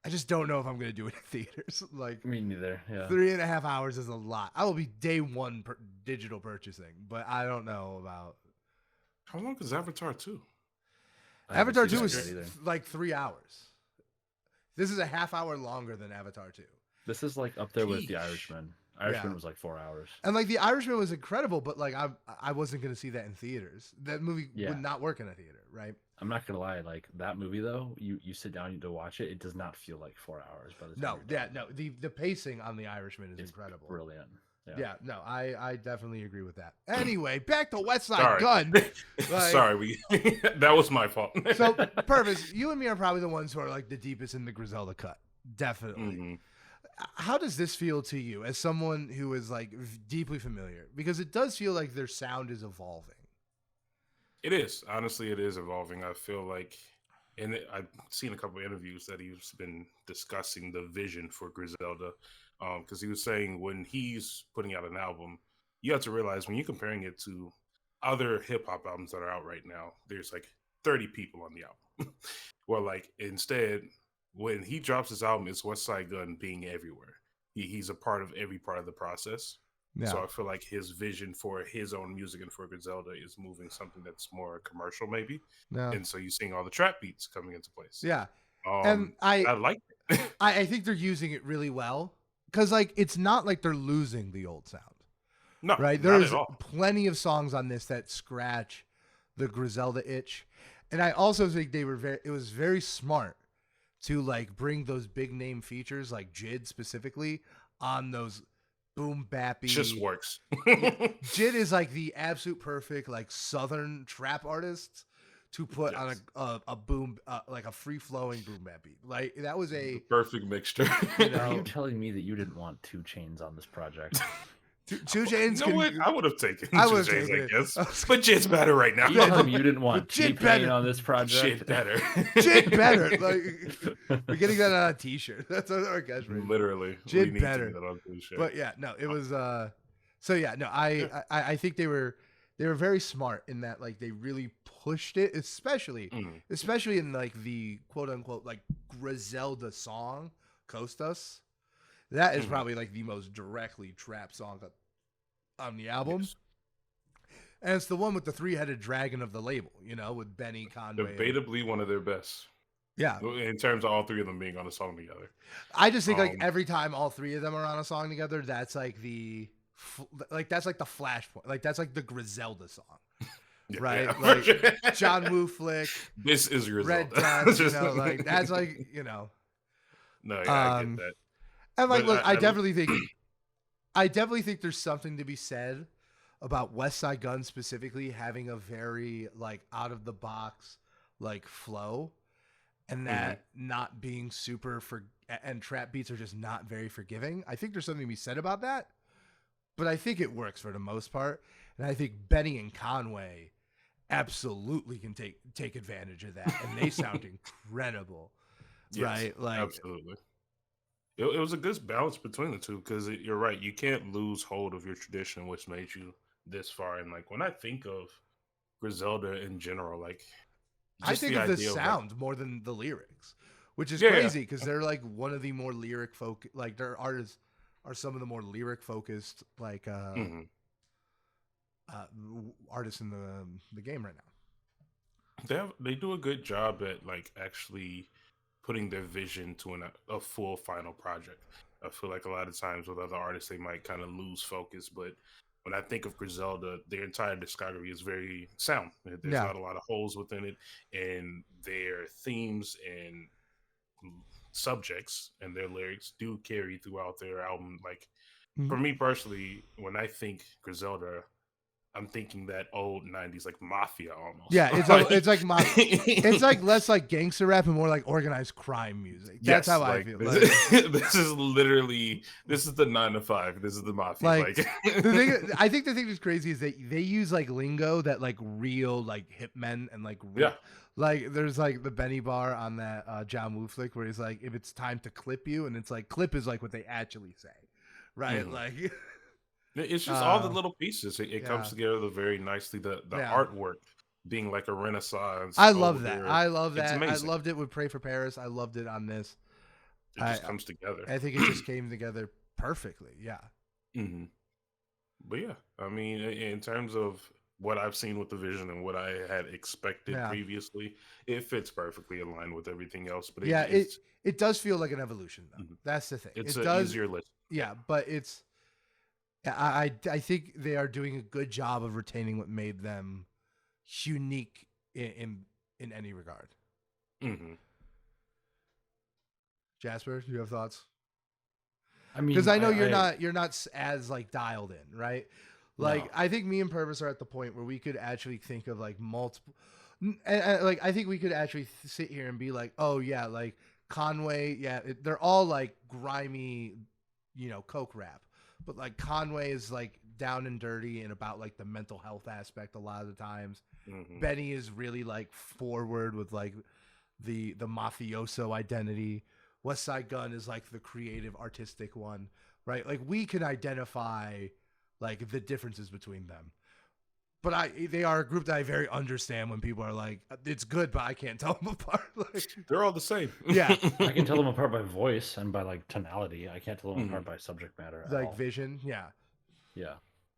I just don't know if I'm gonna do it in theaters. Like Me neither. Yeah. 3.5 hours is a lot. I will be day one digital purchasing, but I don't know about How long is Avatar 2? I haven't Avatar seen 2 that is yet either. like 3 hours. This is a half hour longer than Avatar 2. This is like up there with The Sheesh. Irishman. Irishman Yeah. was like 4 hours. And like The Irishman was incredible, but like I wasn't gonna see that in theaters. That movie Yeah. would not work in a theater, right? I'm not gonna lie, like that movie though, you sit down to watch it, it does not feel like 4 hours. By the time No, you're yeah, done. no. The pacing on The Irishman is It's incredible. brilliant. Yeah, no, I definitely agree with that. Anyway, back to WESTSIDE Sorry. GUNN. Like- Sorry, that was my fault. So, Purvis, you and me are probably the ones who are like the deepest in the Griselda cut. Definitely. Mhm. How does this feel to you as someone who is like deeply familiar? Because it does feel like their sound is evolving. It is. Honestly, it is evolving. I feel like, and I've seen a couple of interviews that he's been discussing the vision for Griselda. Because he was saying when he's putting out an album, you have to realize when you're comparing it to other hip hop albums that are out right now, there's like 30 people on the album. Well, like instead, when he drops his album, it's WESTSIDE GUNN being everywhere. He's a part of every part of the process. Yeah. So I feel like his vision for his own music and for Griselda is moving something that's more commercial, maybe. No. And so you're seeing all the trap beats coming into place. Yeah. And And I like it. I think they're using it really well. Because like it's not like they're losing the old sound. No, Right? not There's at all. plenty of songs on this that scratch the Griselda itch. And I also think it was very smart to like bring those big name features like Jid specifically on those boom bappy. Just works. Jid is like the absolute perfect like southern trap artist to put Yes. on a boom like a free flowing boom bap beat. Like that was The a perfect mixture. You Are know, you telling me that you didn't want 2 Chainz on this project? 2 Chainz. You know what? I would have taken I Two would've Chainz, taken I it. guess. I was But Jid's better right now. Are you telling me you didn't want Jid T-Pain better. on this project? Jid better. Jid better. Like we're getting that on a t-shirt. That's our catchphrase. Literally. Jid we need better. To get that on t-shirt. But yeah, no, it was so yeah, no, I think they were very smart in that like they really pushed it, especially in like the quote unquote like Griselda song Costas. That is Mhm. probably like the most directly trap song on the album. Yes. And it's the one with the three-headed dragon of the label, with Benny, Conway, and Debatably one of their best. yeah. In terms of all three of them being on a song together. I just think like Um, every time all three of them are on a song together, that's like that's like the flashpoint. Like that's like the Griselda song, yeah, right? yeah, for Like sure. John Woo flick, This is Red Griselda. Death, Just- like that's like, No, yeah, I get um that. and like But look, I definitely think there's something to be said about West Side Gun specifically having a very like out of the box like flow, and that not being and trap beats are just not very forgiving. I think there's something to be said about that, but I think it works for the most part, and I think Benny and Conway absolutely can take advantage of that, and they sound incredible, yes, right? Like absolutely. It was a good balance between the two because you're right. You can't lose hold of your tradition, which made you this far. And like when I think of Griselda in general, like I just think the of the idea of like, sound more than the lyrics, which is yeah, crazy because they're like one of the more lyric like their artists are some of the more lyric focused like mhm. artists in the game right now. They do a good job at like actually putting their vision to a full final project. I feel like a lot of times with other artists they might kind of lose focus, but when I think of Griselda, their entire discography is very sound. There's Yeah. not a lot of holes within it, and their themes and subjects and their lyrics do carry throughout their album. Like for me personally, when I think Griselda, I'm thinking that old '90s like mafia almost. Yeah, it's like it's like less like gangster rap and more like organized crime music. That's how I feel. This is literally this is the 9 to 5. This is the mafia. Like I think the thing that's crazy is that they use like lingo that like real like hitmen and like yeah. Like there's like the Benny bar on that John Woo flick where he's like, if it's time to clip you, and it's like clip is like what they actually say, right? Like it's just all the little pieces. It comes yeah. together very nicely. The Yeah. artwork being like a renaissance. I love that. there. I love It's that. I amazing. loved it with Pray for Paris. I loved it on this. It just comes together. I think it just came together perfectly. Yeah. hmm But yeah, I mean, in terms of what I've seen with the vision and what I had expected Yeah. previously, it fits perfectly aligned with everything else. But Yeah, it does feel like an evolution though. Mhm. That's the thing. It's it an does. easier listen. Yeah, but it's I think they are doing a good job of retaining what made them unique in any regard. hmm Jasper, do you have thoughts? I mean, Because I know you're not as like dialed in, right? Like No. I think me and Purvis are at the point where we could actually think of like multiple, and, like I think we could actually sit here and be like, oh yeah, like Conway, yeah, they're all like grimy, coke rap, but like Conway is like down and dirty and about like the mental health aspect a lot of the times. hmm Benny is really like forward with like the mafioso identity. West Side Gun is like the creative, artistic one, right? Like we can identify like the differences between them, but they are a group that I very understand when people are like, it's good, but I can't tell them apart. Like, They're all the same. Yeah. I can tell them apart by voice and by like tonality. I can't tell them Mhm. apart by subject matter. At like all. vision, yeah. Yeah.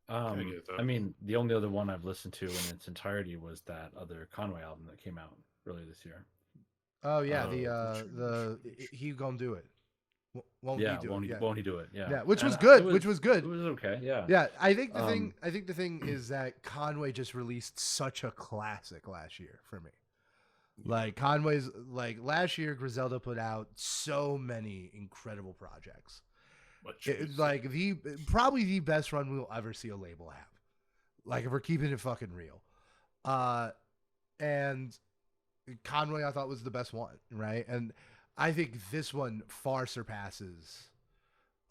get that. I mean, the only other one I've listened to in its entirety was that other Conway album that came out earlier this year. Oh yeah, Oh, he gonna do it. Won't Yeah, he do won't it? he? Yeah. Won't he do it? Yeah. Yeah, which was And good. it Which was good. It was okay. Yeah. Yeah, I think the Um, thing is that Conway just released such a classic last year for me. Like Conway's like last year, Griselda put out so many incredible projects. But It's like probably the best run we'll ever see a label have. Like if we're keeping it fucking real, and Conway I thought was the best one, right? And I think this one far surpasses.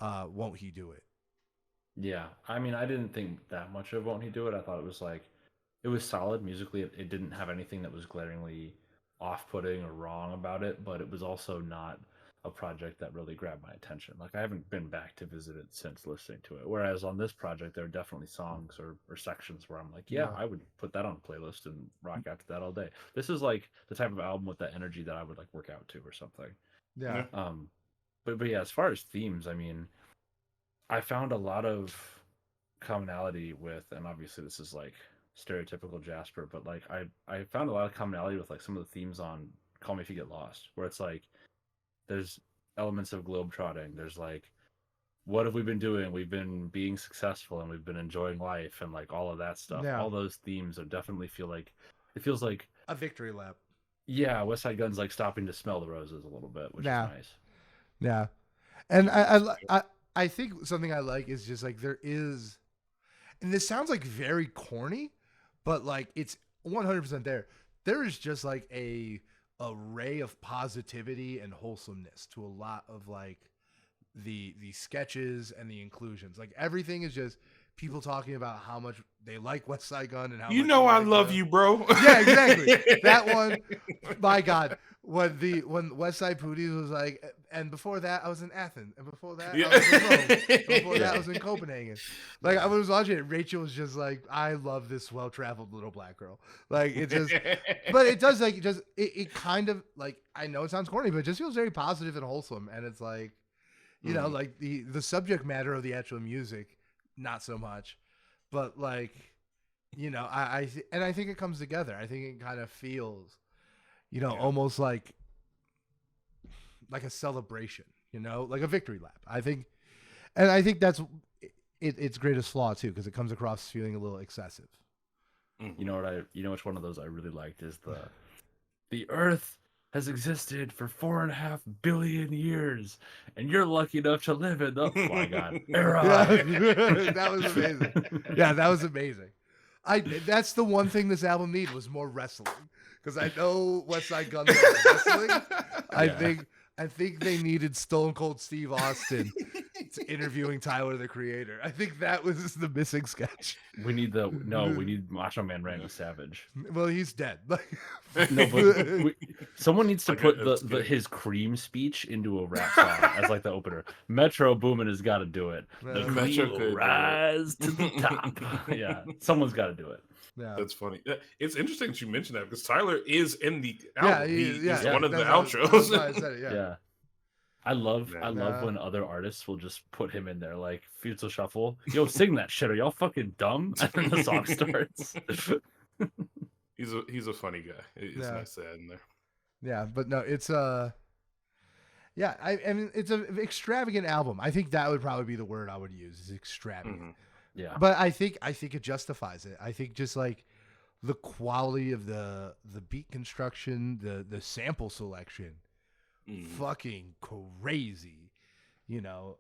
Won't he do it? Yeah. I mean, I didn't think that much of Won't He Do It. I thought it was solid musically. It didn't have anything that was glaringly off-putting or wrong about it, but it was also not a project that really grabbed my attention. Like I haven't been back to visit it since listening to it. Whereas on this project, there are definitely songs or sections where I'm like, yeah, I would put that on a playlist and rock out to that all day. This is like the type of album with that energy that I would like work out to or something. Yeah. but yeah, as far as themes, I mean, I found a lot of commonality with, and obviously this is like stereotypical Jasper, but like I found a lot of commonality with like some of the themes on Call Me If You Get Lost, where it's like there's elements of globetrotting. There's like, what have we been doing? We've been being successful and we've been enjoying life and like all of that stuff. Yeah. All those themes are definitely it feels like A victory lap. yeah, West Side Gun's like stopping to smell the roses a little bit, which is nice. Yeah. And I think something I like is just like there is, and this sounds like very corny, but like it's 100% there. There is just like a array of positivity and wholesomeness to a lot of like the sketches and the inclusions. Like everything is just people talking about how much they like West Side Gun and how You much know they I like love the- you, bro. Yeah, exactly. That one, my God. When West Side Pooties was like, and before that I was in Athens, and before that I was in Rome, and before that I was in Copenhagen. Like I was watching it, Rachel was just like, I love this well-traveled little black girl. Like it just, but it does like it kind of like, I know it sounds corny, but it just feels very positive and wholesome, and it's like, you know, like the subject matter of the actual music, not so much, but like, you know, I think it comes together. I think it kind of feels, you know, almost like a celebration, you know, like a victory lap. I think that's its greatest flaw too, because it comes across feeling a little excessive. You know which one of those I really liked is the Earth has existed for 4.5 billion years, and you're lucky enough to live in the my God era. Yeah. That was amazing. Yeah, that was amazing. That's the one thing this album needed was more wrestling, because I know West Side Gun loves wrestling. I think they needed Stone Cold Steve Austin interviewing Tyler the Creator. I think that was the missing sketch. We need Macho Man Randy Savage. Well, he's dead. No, but someone needs to Okay, put that's good. his Cream speech into a rap song as like the opener. Metro Boomin has got to do it. The Metro Cream will could rise to the top. Yeah, someone's got to do it. Yeah. That's funny. It's interesting that you mentioned that because Tyler is in the album. Yeah, He's one of the that's outros. why I said it, Yeah. I love Yeah. when other artists will just put him in there, like Future Shuffle. Yo, sing that shit. Are y'all fucking dumb? And then the song starts. He's a funny guy. It's nice to add in there. Yeah, but no, it's I mean it's an extravagant album. I think that would probably be the word I would use, is extravagant. Mm-hmm. Yeah. But I think it justifies it. I think just like the quality of the beat construction, the sample selection, fucking crazy, you know.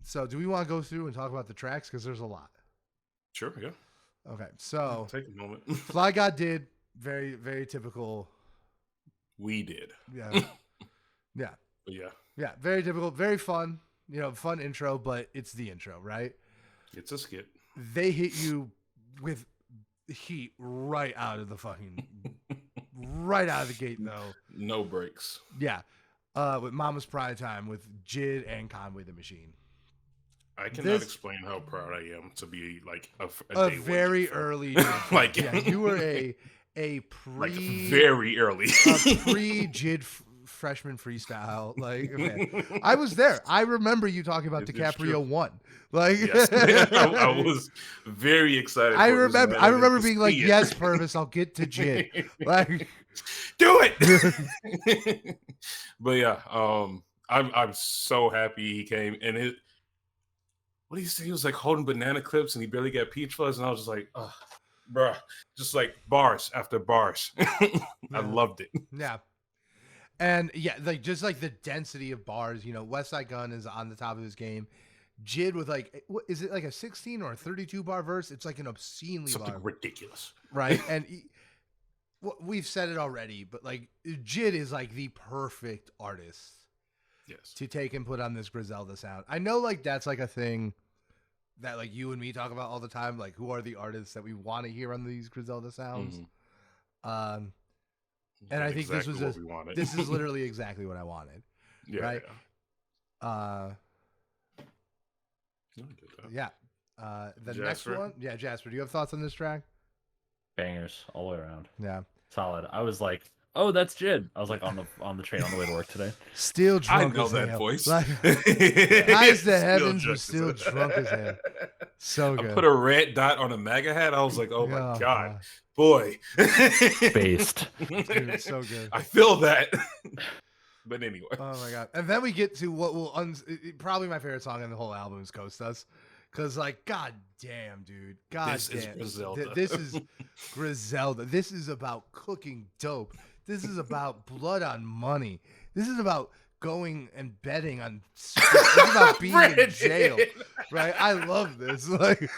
So do we want to go through and talk about the tracks, because there's a lot? Sure, yeah. Okay, so Take a moment. Fly God did very, very typical. We did. Yeah, yeah, But yeah, yeah, very typical, very fun. You know, fun intro, but it's the intro, right? it's a skit. They hit you with heat right out of the gate, though. No breaks. Yeah, with Mama's Pride Time with Jid and Conway the Machine. I cannot explain how proud I am to be like a day very one early. like yeah, you were a like very early. pre Jid freshman freestyle. Like, man, I was there. I remember you talking about DiCaprio 1. Like, yes. I was very excited. I remember being like, yes, Purvis, I'll get to Jid. Like, do it. But yeah, I'm so happy he came, and what do you say? He was like holding banana clips and he barely got peach fuzz, and I was just like, oh, bruh, just like bars after bars. I loved it. Yeah. And yeah, like just like the density of bars, you know, West Side Gun is on the top of his game. Jid with like, what is it, like a 16 or a 32 bar verse? It's like an obscenely Something bar, ridiculous, right? And we've said it already, but like Jid is like the perfect artist, yes, to take and put on this Griselda sound. I know like that's like a thing that like you and me talk about all the time. Like, who are the artists that we want to hear on these Griselda sounds? Mm-hmm. And I think exactly what we wanted. This is literally exactly what I wanted. Yeah, right? Yeah. The Jasper? next one, Jasper, do you have thoughts on this track? Bangers all the way around. Yeah. Solid. I was like, oh, that's Jid. I was like on the train on the way to work today. Still I drunk know as that hell. voice. Like, highs to Still heavens, drunk but still as- drunk as hell. So I good. put a red dot on a MAGA hat. I was like, oh my Oh, God, boy. Based. Dude, so good. I feel that. But anyway. Oh my God. And then we get to what will probably my favorite song on the whole album is Coast Us. Cause like, God damn, dude. God This is damn. Griselda. This is Griselda. This is about cooking dope. This is about blood on money. This is about going and betting on. This is about being in jail, right? I love this. Like,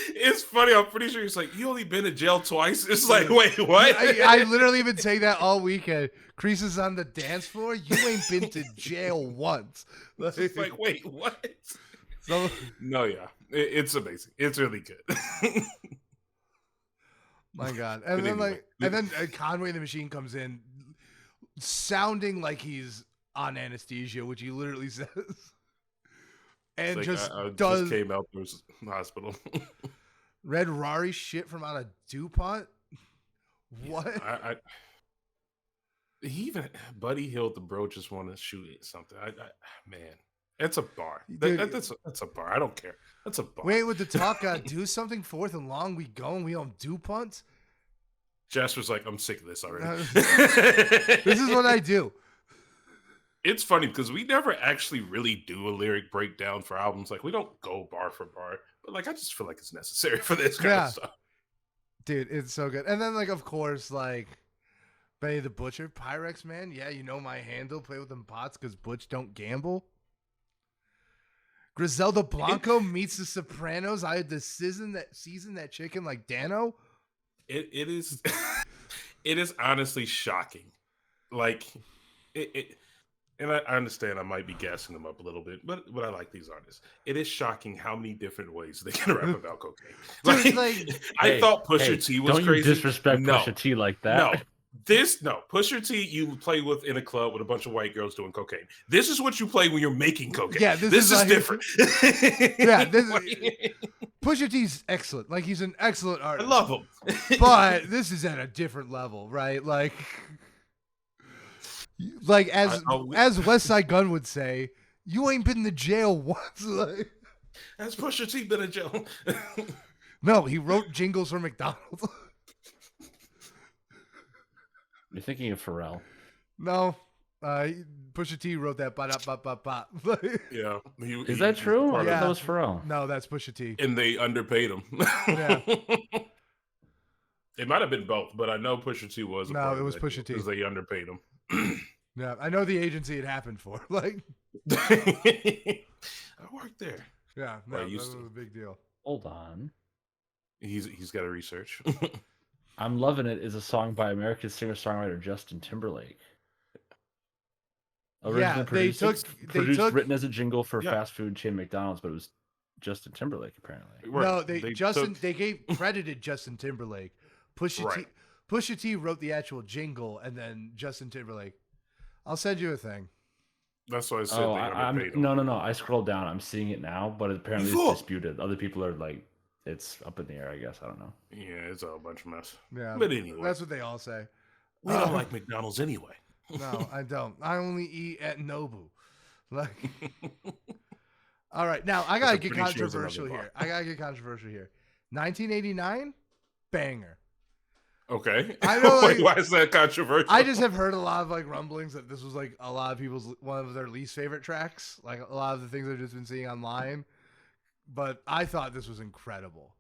it's funny. I'm pretty sure he's like, you only been to jail twice. It's like, wait, what? I literally been saying that all weekend. Creases on the dance floor. You ain't been to jail once. It's like, wait, what? So, no, yeah, it's amazing. It's really good. my God. And then anyway. Conway the Machine comes in sounding like he's on anesthesia, which he literally says. And Like, just I does just came out from the hospital. Red Rari shit from out of DuPont. What? He even Buddy Hill, the bro, just want to shoot something. Man, it's a bar. Dude, That's a bar. I don't care. That's a bar. Wait, with the talk, do something 4th and long. We go and we don't do punts. Jasper's like, I'm sick of this already. This is what I do. It's funny because we never actually really do a lyric breakdown for albums. Like, we don't go bar for bar, but like, I just feel like it's necessary for this kind of stuff. Dude, it's so good. And then, like, of course, like, Benny the Butcher, Pyrex Man. Yeah, you know my handle. Play with them pots because Butch don't gamble. Griselda Blanco meets the Sopranos. I had to season that chicken like Dano. It is it is honestly shocking. Like it and I understand I might be gassing them up a little bit, but I like these artists. It is shocking how many different ways they can rap about cocaine. Dude, I thought Pusha T was don't crazy. You disrespect Pusha T like that. Pusha T you play with in a club with a bunch of white girls doing cocaine. This is what you play when you're making cocaine. Yeah, this is different. Yeah, Pusha T's excellent. Like, he's an excellent artist. I love him. But this is at a different level, right? Like as WESTSIDE GUNN would say, you ain't been to jail once. Like, has Pusha T been in jail? No, he wrote jingles for McDonald's. You're thinking of Pharrell. No, Pusha T wrote that. Ba-da-ba-ba-ba. Yeah, is that true? I thought Yeah. that was Pharrell. No, that's Pusha T. And they underpaid him. Yeah. It might have been both, but I know Pusha T was. No, it was Pusha T because they underpaid him. Yeah, I know the agency it happened for. Like, I worked there. yeah, no, I that used was to. a big deal. Hold on. He's got to research. I'm Loving It is a song by American singer-songwriter Justin Timberlake. Originally produced, written as a jingle for fast food chain McDonald's, but it was Justin Timberlake apparently. No, they gave credited Justin Timberlake. Pusha T wrote the actual jingle, and then Justin Timberlake. I'll send you a thing. That's why I said they underpaid him. No. I scrolled down. I'm seeing it now, but apparently it's disputed. Other people are like, it's up in the air, I guess. I don't know. Yeah, it's a bunch of mess. Yeah, but anyway, that's what they all say. We don't like McDonald's anyway. No, I don't. I only eat at Nobu. Like, all right, now I gotta get controversial here. 1989, banger. Okay. I know. Like, why is that controversial? I just have heard a lot of like rumblings that this was like a lot of people's one of their least favorite tracks. Like a lot of the things I've just been seeing online. But I thought this was incredible.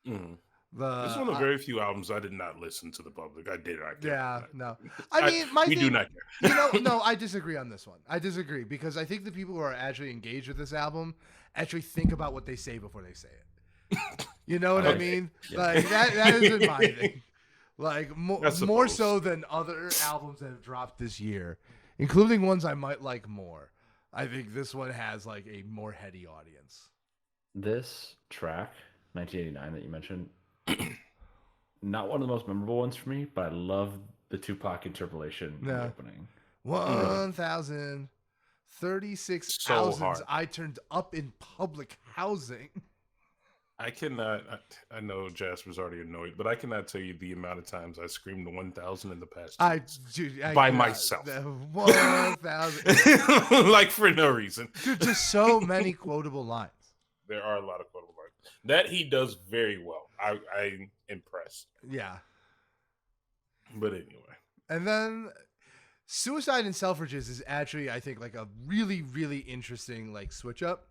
Mm. This is one of the very few albums I did not listen to the public. I did not care. Yeah, no. I mean, we do not care. No, I disagree on this one. I disagree because I think the people who are actually engaged with this album actually think about what they say before they say it. You know what I mean? Yeah. Like that has been my thing. Like more so than other albums that have dropped this year, including ones I might like more. I think this one has like a more heady audience. This track, 1989 that you mentioned, not one of the most memorable ones for me, but I love the Tupac interpolation in the opening. 1,036 thousands I turned up in public housing. I cannot. I know Jasper's already annoyed, but I cannot tell you the amount of times I screamed 1,000 in the past 2 weeks Dude, by cannot- myself, the 1,000. like for no reason. Dude, just so many quotable lines. There are a lot of quotable lines that he does very well. I'm impressed. Yeah. But anyway, And then Suicide and Selfridges is actually, I think, like a really, really interesting like switch up.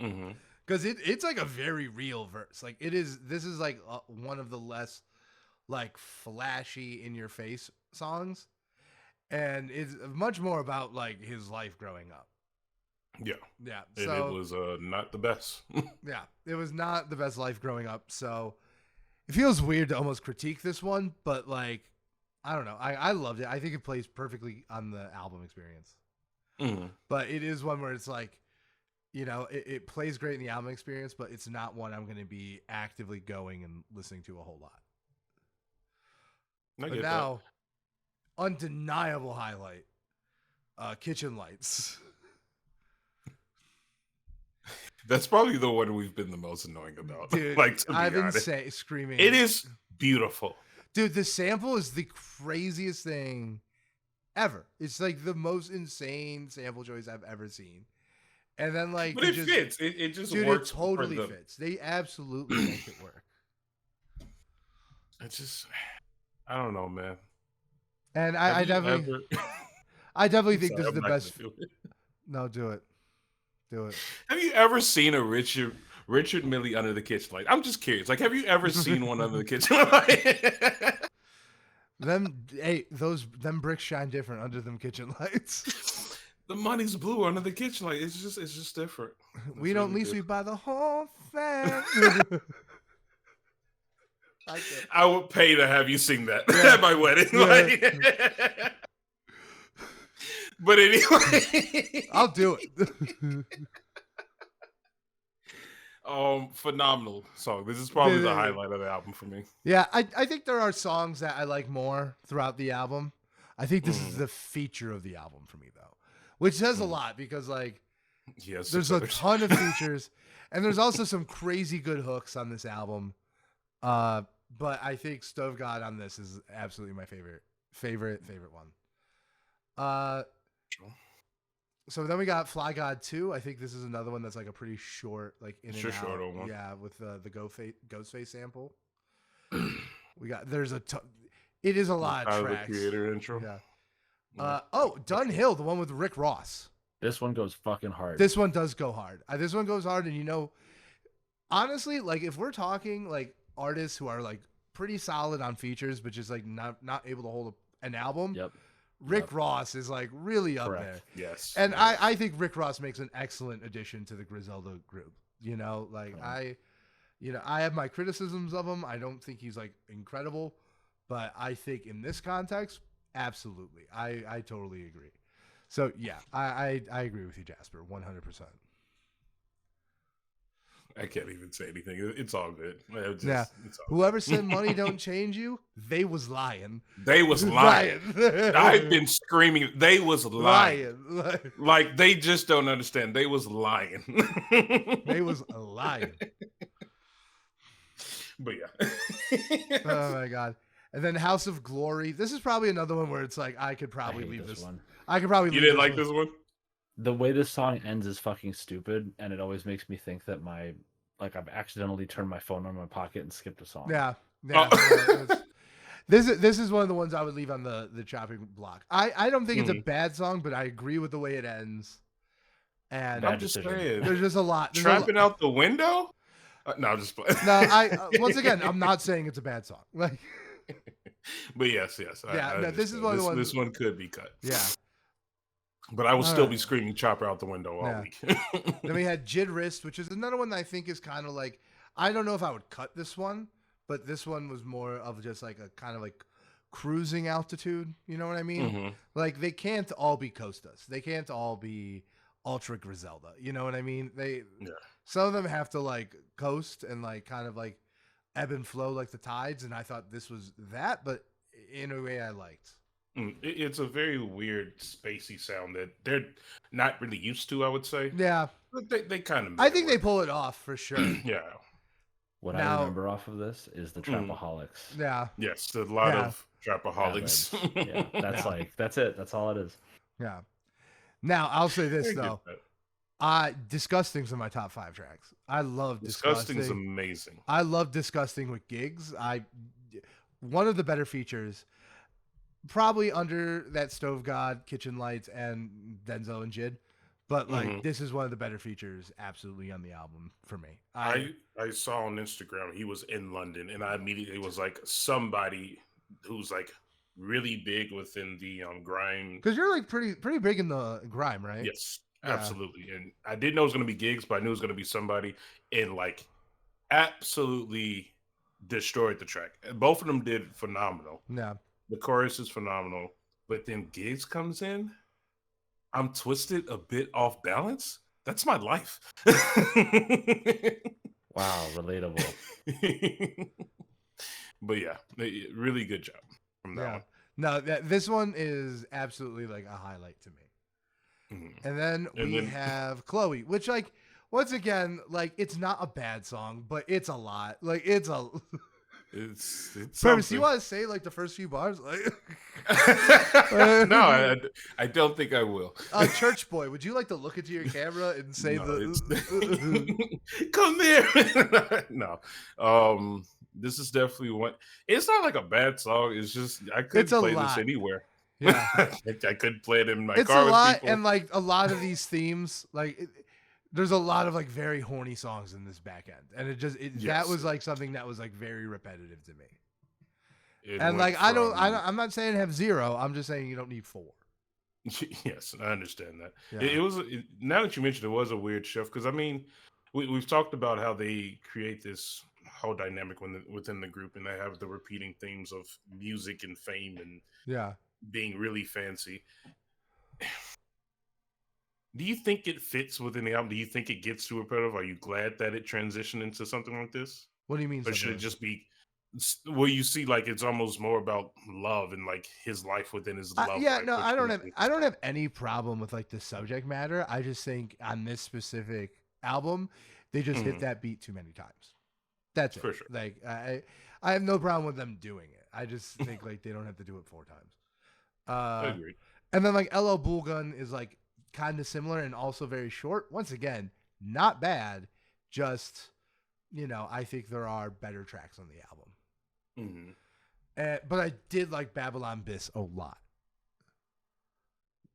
mm-hmm. Because it's like a very real verse. Like this is like one of the less like flashy in your face songs. And it's much more about like his life growing up. Yeah. Yeah. And So it was not the best. yeah, it was not the best life growing up. So it feels weird to almost critique this one, but like, I don't know. I loved it. I think it plays perfectly on the album experience. Mm-hmm. But it is one where it's like, you know, it plays great in the album experience, but it's not one I'm going to be actively going and listening to a whole lot. I But get now, undeniable highlight, Kitchen Lights. that's probably the one we've been the most annoying about. Dude, like to be I've been honest, screaming. it is beautiful. Dude, the sample is the craziest thing ever. It's like the most insane sample choice I've ever seen. And then like, But it fits. It just dude, works. it totally for the, fits. They absolutely make it work. It's just, I don't know, man. And Have I you definitely, ever- I definitely think Sorry, this is I'm the not best. gonna do it. No, do it. Have you ever seen a Richard Millie under the kitchen light? I'm just curious. Like, have you ever seen one under the kitchen light? Them bricks shine different under them kitchen lights. The money's blue under the kitchen light. It's just different. We don't lease, we buy the whole thing. I would pay to have you sing that Yeah. at my wedding. Yeah. Like, but anyway, I'll do it. Phenomenal song. This is probably the Yeah. highlight of the album for me. Yeah, I think there are songs that I like more throughout the album. I think this Mm. is the feature of the album for me, though, which says a lot because like Yes, there's a ton of features, and there's also some crazy good hooks on this album. But I think Stove God on this is absolutely my favorite one. So then we got Fly God 2. I think this is another one that's like a pretty short, like in and out. Shorter one. Yeah, with the Ghostface sample. It is a lot of Tyler, tracks. the Creator intro. Yeah. Dunhill, the one with Rick Ross. This one goes fucking hard. This one does go hard. This one goes hard, and honestly, like if we're talking like artists who are like pretty solid on features, but just like not able to hold an album. Yep. Rick Ross is like really up Correct. there. Yes. And yes. I think Rick Ross makes an excellent addition to the Griselda group. You know, like I have my criticisms of him. I don't think he's like incredible, but I think in this context, absolutely. I totally agree. So yeah, I agree with you, Jasper, 100%. I can't even say anything. It's all good. It's all Whoever said money don't change you, they was lying. They was lying. I've been screaming. They was lying. Like they just don't understand. They was lying. They was lying. But yeah. Oh my god. And then House of Glory. This is probably another one where it's like I could probably leave this one. I could probably You leave didn't like this one? The way this song ends is fucking stupid, and it always makes me think that I've accidentally turned my phone on my pocket and skipped a song. Yeah. Oh. This is one of the ones I would leave on the chopping block. I don't think it's a bad song, but I agree with the way it ends. And I'm just saying. There's just a lot. Trapping out the window? No, I'm just playing. No, once again, I'm not saying it's a bad song. Like, but yes. Yeah, this is one of the ones. This one could be cut. Yeah. But I will still be screaming "Chopper out the window" all week. Then we had Jid Wrist, which is another one that I think is kind of like, I don't know if I would cut this one, but this one was more of just like a kind of like cruising altitude. You know what I mean? Mm-hmm. Like they can't all be Costas. They can't all be Ultra Griselda. You know what I mean? Some of them have to like coast and like kind of like ebb and flow like the tides. And I thought this was that, but in a way I liked. It's a very weird spacey sound that they're not really used to, I would say. Yeah. But they kind of. I think they pull it off for sure. Yeah. What I Now, remember off of this is the Trapaholics. yeah, Yes, a lot yeah, of trapaholics. Rabbits. Yeah, that's yeah, that's it. That's all it is. yeah. Now, I'll say this I get though. that. Disgusting's in my top 5 tracks. I love Disgusting's Disgusting. amazing. I love Disgusting with Gigs. One of the better features, probably under that Stove God, Kitchen Lights, and Denzel and Jid. But like, this is one of the better features, absolutely, on the album for me. I saw on Instagram he was in London, and I immediately was like, somebody who's like really big within the grime. Because you're like pretty big in the grime, right? Yes, Yeah. absolutely. And I didn't know it was going to be Gigs, but I knew it was going to be somebody, and like absolutely destroyed the track. Both of them did phenomenal. Yeah. The chorus is phenomenal, but then Gigs comes in. I'm twisted a bit off balance. That's my life. Wow, relatable. But yeah, really good job from that one. No, this one is absolutely like a highlight to me. And then we have Chloe, which like once again, like it's not a bad song, but it's a lot. Like it's Purvis, you want to say like the first few bars? Like no, I don't think I will. Church boy, would you like to look into your camera and say come here? No. This is definitely one. It's not like a bad song. It's just I could play this anywhere. Yeah, I could play it in my it's car. It's a lot, with people. and like a lot of these themes, like there's a lot of like very horny songs in this back end, and that was like something that was like very repetitive to me. And like I'm not saying have 0. I'm just saying you don't need 4. Yes, I understand that. Yeah. Now that you mentioned it was a weird shift because I mean we've talked about how they create this whole dynamic within the group, and they have the repeating themes of music and fame and being really fancy. Do you think it fits within the album? Do you think it gets too repetitive? Are you glad that it transitioned into something like this? What do you mean? Or should it just be where you see like it's almost more about love and like his life within his love? Yeah, no, I don't have any problem with like the subject matter. I just think on this specific album, they just hit that beat too many times. That's it. For sure. Like I have no problem with them doing it. I just think like they don't have to do it 4 times. I agree. And then like LL Bullgun is like kind of similar and also very short. Once again, not bad. Just, I think there are better tracks on the album. But I did like Babylon Biss a lot.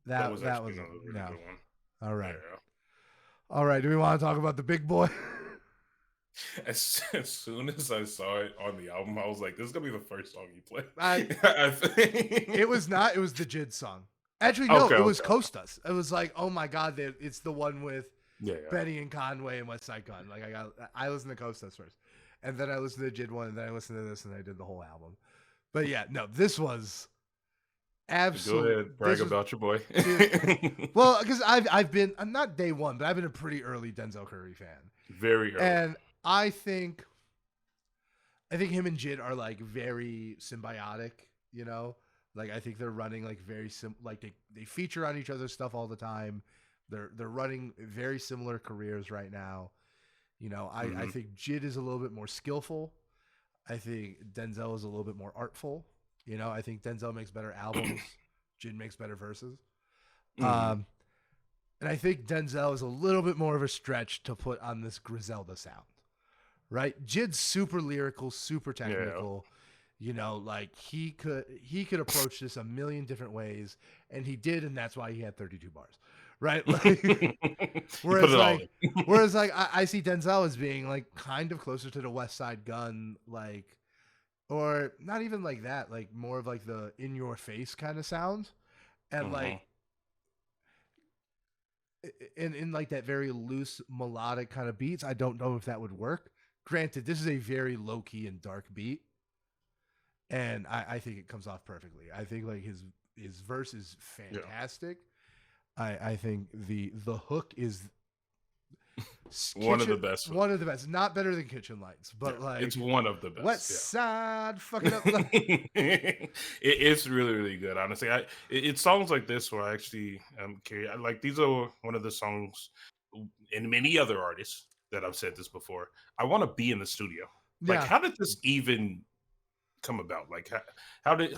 That was another really good one. All right. Yeah. All right. Do we want to talk about the big boy? As soon as I saw it on the album, I was like, this is going to be the first song you play. It was not. It was the Jid song. Actually, no, it was Costas. It was like, oh my God, it's the one with Benny and Conway and WESTSIDE GUNN. Like I listened to Costas first, and then I listened to the Jid one, and then I listened to this, and I did the whole album. But yeah, no, this was absolutely. Go ahead, brag about your boy. Well, because I'm not day one, but I've been a pretty early Denzel Curry fan. Very early. And I think him and Jid are like very symbiotic, Like I think they're running like very like they feature on each other's stuff all the time. They're running very similar careers right now. I think Jid is a little bit more skillful. I think Denzel is a little bit more artful. I think Denzel makes better albums. Jid makes better verses. And I think Denzel is a little bit more of a stretch to put on this Griselda sound. Right? Jid's super lyrical, super technical. Like he could approach this a million different ways, and he did, and that's why he had 32 bars. Right? Like, whereas I see Denzel as being like kind of closer to the WESTSIDE GUNN, like, or not even like that, like more of like the in your face kind of sound. And like in like that very loose melodic kind of beats, I don't know if that would work. Granted, this is a very low key and dark beat, and I think it comes off perfectly. I think like his verse is fantastic. I think the hook is one of the best. One of the best. Not better than Kitchen Lights, but like it's one of the best. WESTSIDE fucking up. It's really, really good. Honestly, it's songs like this where I actually like these are one of the songs, and many other artists that I've said this before. I want to be in the studio Like, Yeah, how did this even come about? Like,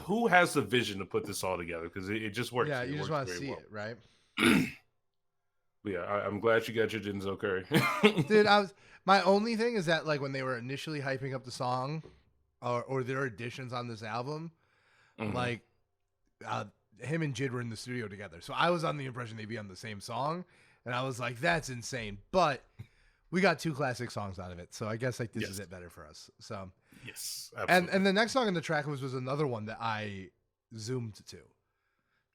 who has the vision to put this all together? Because it just works. yeah. It You just works want to very see well. it, right? Yeah, I'm glad you got your Denzel Curry. Dude, my only thing is that like when they were initially hyping up the song, or their additions on this album, Mhm. like uh, him and Jid were in the studio together, so I was on the impression they'd be on the same song, and I was like, that's insane. But we got 2 classic songs out of it, so I guess like this is Yes. it better for us. So Yes, and absolutely. the next song on the track was another one that I zoomed to.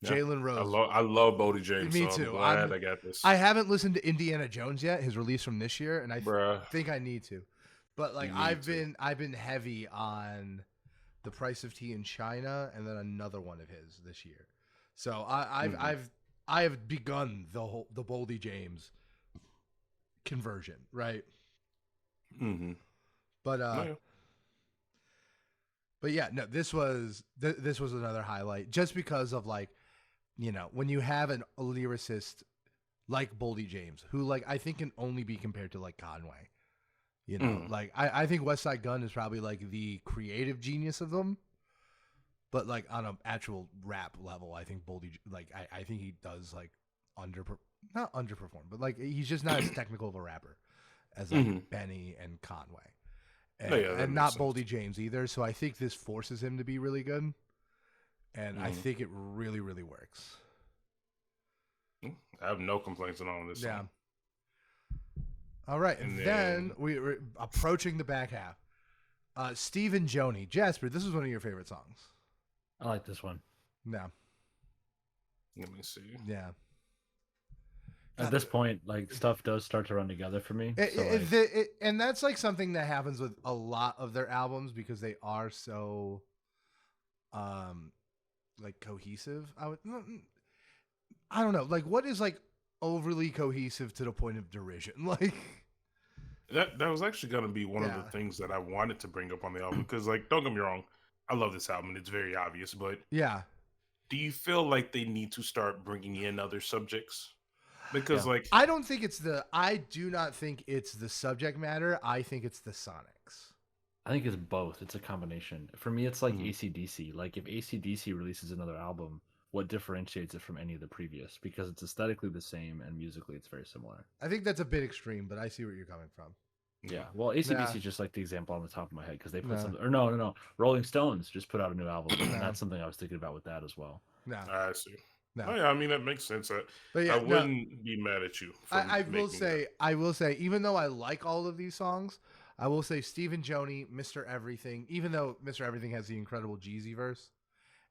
Yeah. Jalen Rose. I love Bodie James, Me so I'm too. glad I got this. I haven't listened to Indiana Jones yet, his release from this year, and I Bruh, think I need to. But like you need to. I've been heavy on The Price of Tea in China, and then another one of his this year. So Mhm. I have begun the Boldy James conversion, right? Mhm. But No, yeah. but yeah, no, this was another highlight just because of like, when you have a lyricist like Boldy James, who like I think can only be compared to like Conway. Mhm. Like I think Westside Gunn is probably like the creative genius of them, but like on an actual rap level, I think Boldy, like I think he does like not underperform, but like he's just not as technical of a rapper as like Mhm. Benny and Conway, No, yeah, that and makes not sense. Boldy James either. So I think this forces him to be really good, and I Mhm. think it really really works. I have no complaints on all this Yeah. song. All right, and And then then we're approaching the back half. Steve and Joni. Jasper, this is one of your favorite songs. I like this one. No. let me see. Yeah. At this point, like stuff does start to run together for me. And that's like something that happens with a lot of their albums because they are so like cohesive. I don't know. Like what is like overly cohesive to the point of derision? Like That was actually going to be one of the Yeah. things that I wanted to bring up on the album because, like, don't get me wrong, I love this album. It's very obvious, but yeah. do you feel like they need to start bringing in other subjects? Because, Yeah. like, I do not think it's the subject matter. I think it's the sonics. I think it's both. It's a combination. For me, it's like Mhm. AC/DC. Like if AC/DC releases another album, what differentiates it from any of the previous? Because it's aesthetically the same and musically it's very similar. I think that's a bit extreme, but I see where you're coming from. Yeah. Well, AC/DC Nah. is just like the example on the top of my head because they put Nah. something. Or no. Rolling Stones just put out a new album, and No. that's something I was thinking about with that as well. No. I see. No. Oh, yeah, I mean, that makes sense. But yeah, I no. wouldn't be mad at you for I will making that. say, even though I like all of these songs, I will say Steve and Joni, Mr. Everything, even though Mr. Everything has the incredible Jeezy verse,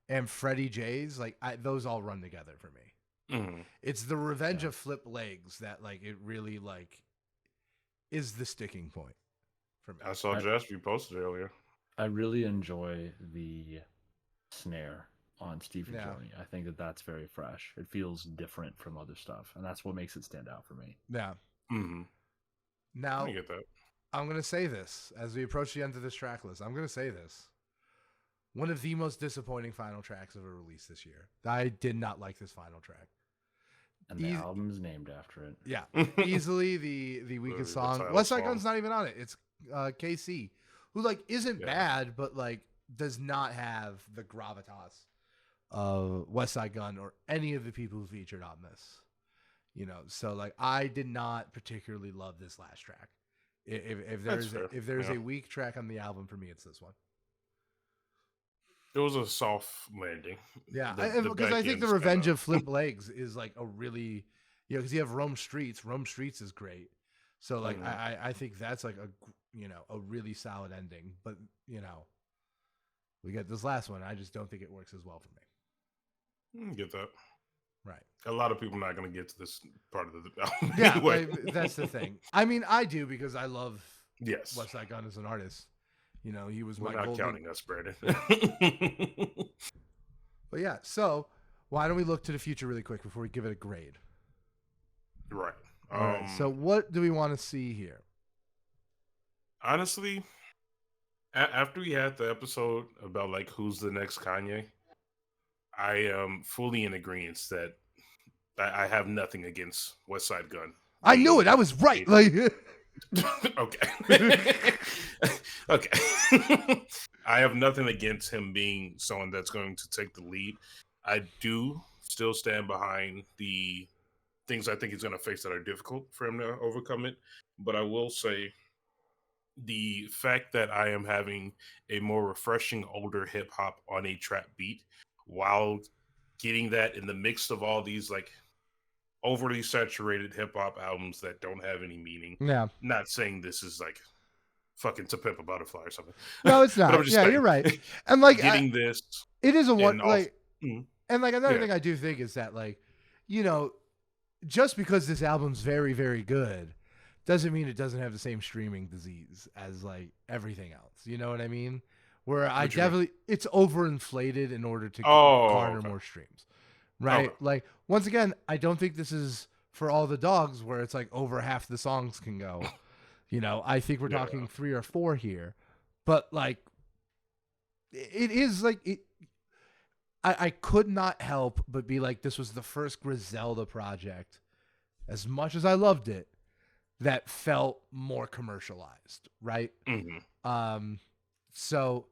and Freddie J's, like those all run together for me. Mhm. It's the Revenge Yeah. of Flip Legs that like it really like is the sticking point for me. I saw Jasper you posted earlier. I really enjoy the snare on Steve and Yeah. Joni. I think that's very fresh. It feels different from other stuff, and that's what makes it stand out for me. Yeah. Mm-hmm. Now I get that. I'm gonna say this as we approach the end of this track list. I'm gonna say this. One of the most disappointing final tracks ever released this year. I did not like this final track. And the album's named after it. Yeah, easily the weakest The song. title Westside song. Gunn's not even on it. It's KC, who like isn't Yeah. bad, but like does not have the gravitas of Westside Gunn or any of the people who featured on this. So like I did not particularly love this last track. If That's there's fair. if there's Yeah. a weak track on the album for me, it's this one. It was a soft landing. Yeah, The because I back think the end's Revenge kinda- of Flip Legs is like a really, because you have Rome Streets. Rome Streets is great. So like Mhm. I think that's like a really solid ending. But we get this last one. I just don't think it works as well for me. Get that. Right. A lot of people not going to get to this part of the album. Yeah, anyway. that's the thing. I mean, I do because I love Yes. Westside Gunn as an artist. He was We're my not golden. counting us, Brandon. But yeah, so why don't we look to the future really quick before we give it a grade? Right. All right. So what do we want to see here? Honestly, after we had the episode about like who's the next Kanye, I am fully in agreement that I have nothing against Westside Gunn. I knew it. I was right. Like Okay. Okay. I have nothing against him being someone that's going to take the lead. I do still stand behind the things I think he's going to face that are difficult for him to overcome it. But I will say the fact that I am having a more refreshing older hip hop on a trap beat while getting that in the mix of all these like overly saturated hip hop albums that don't have any meaning. Yeah. Not saying this is like fucking To Pimp a Butterfly or something. No, it's But I'm not. just Yeah, saying, you're right. And like, getting this it is a one and also, like, and like another yeah. thing I do think is that like, you know, just because this album's very, very good, doesn't mean it doesn't have the same streaming disease as like everything else. You know what I mean? Where I What you mean? definitely, it's overinflated in order to garner okay. more streams, right? Okay. Like once again, I don't think this is for all the dogs where it's like over half the songs can go. You know, I think we're Yeah. talking 3 or 4 here, but like, it is like it. I could not help but be like, this was the first Griselda project, as much as I loved it, that felt more commercialized, right? Mhm. So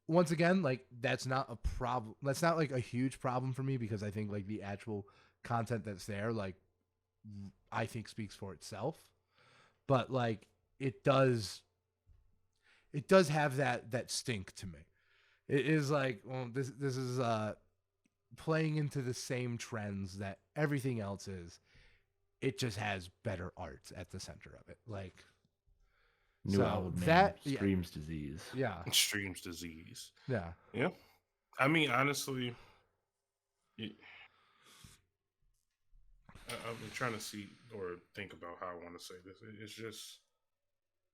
once again, like that's not a problem. That's not like a huge problem for me because I think like the actual content that's there, like I think speaks for itself. But like it does have that stink to me. It is like, well, this is playing into the same trends that everything else is. It just has better art at the center of it. Like New so album name, that Streams Disease. Yeah. Streams disease. Yeah. Yeah. I mean, honestly, I'm trying to see or think about how I want to say this. It's just,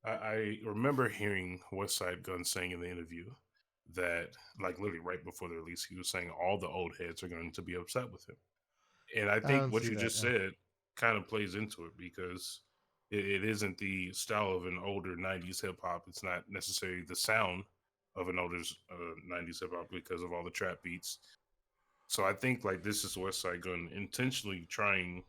I remember hearing WESTSIDE GUNN saying in the interview that, like, literally right before the release, he was saying all the old heads are going to be upset with him. And I think don't what see you that, just no. said kind of plays into it because it isn't the style of an older 90s hip hop. It's not necessarily the sound of an older 90s hip hop because of all the trap beats. So I think like this is WESTSIDE GUNN intentionally trying.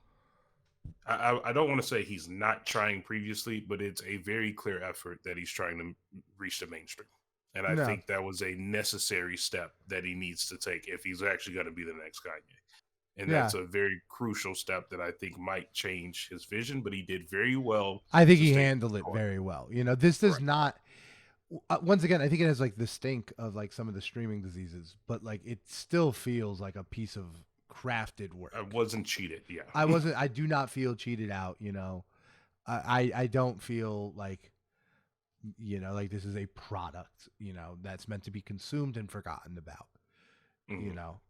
I don't want to say he's not trying previously, but it's a very clear effort that he's trying to reach the mainstream. And I No. think that was a necessary step that he needs to take if he's actually going to be the next Kanye. And Yeah. that's a very crucial step that I think might change his vision, but he did very well. I think to he stay handled it going. very well. You know, this does Right. not. Once again, I think it has like the stink of like some of the streaming diseases, but like it still feels like a piece of crafted work. I wasn't cheated. Yeah. I wasn't. I do not feel cheated out. You know, I don't feel like, you know, like this is a product, you know, that's meant to be consumed and forgotten about. You Mhm. know,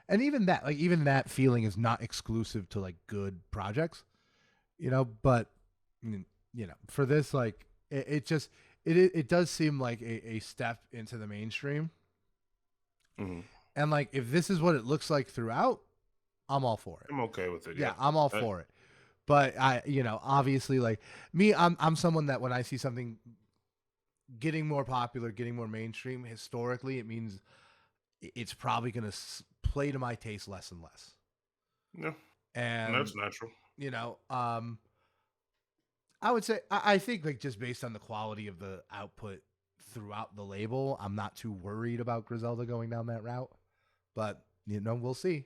and even that feeling is not exclusive to like good projects. You know, but you know, for this, like it just it does seem like a step into the mainstream. Mhm. And like if this is what it looks like throughout, I'm all for it. I'm okay with it. Yeah, Yeah. I'm all for it. But I, you know, obviously, like me, I'm someone that when I see something getting more popular, getting more mainstream, historically, it means it's probably going to play to my taste less and less. Yeah. And that's natural. you know, I would say I think like just based on the quality of the output throughout the label, I'm not too worried about Griselda going down that route. But you know, we'll see.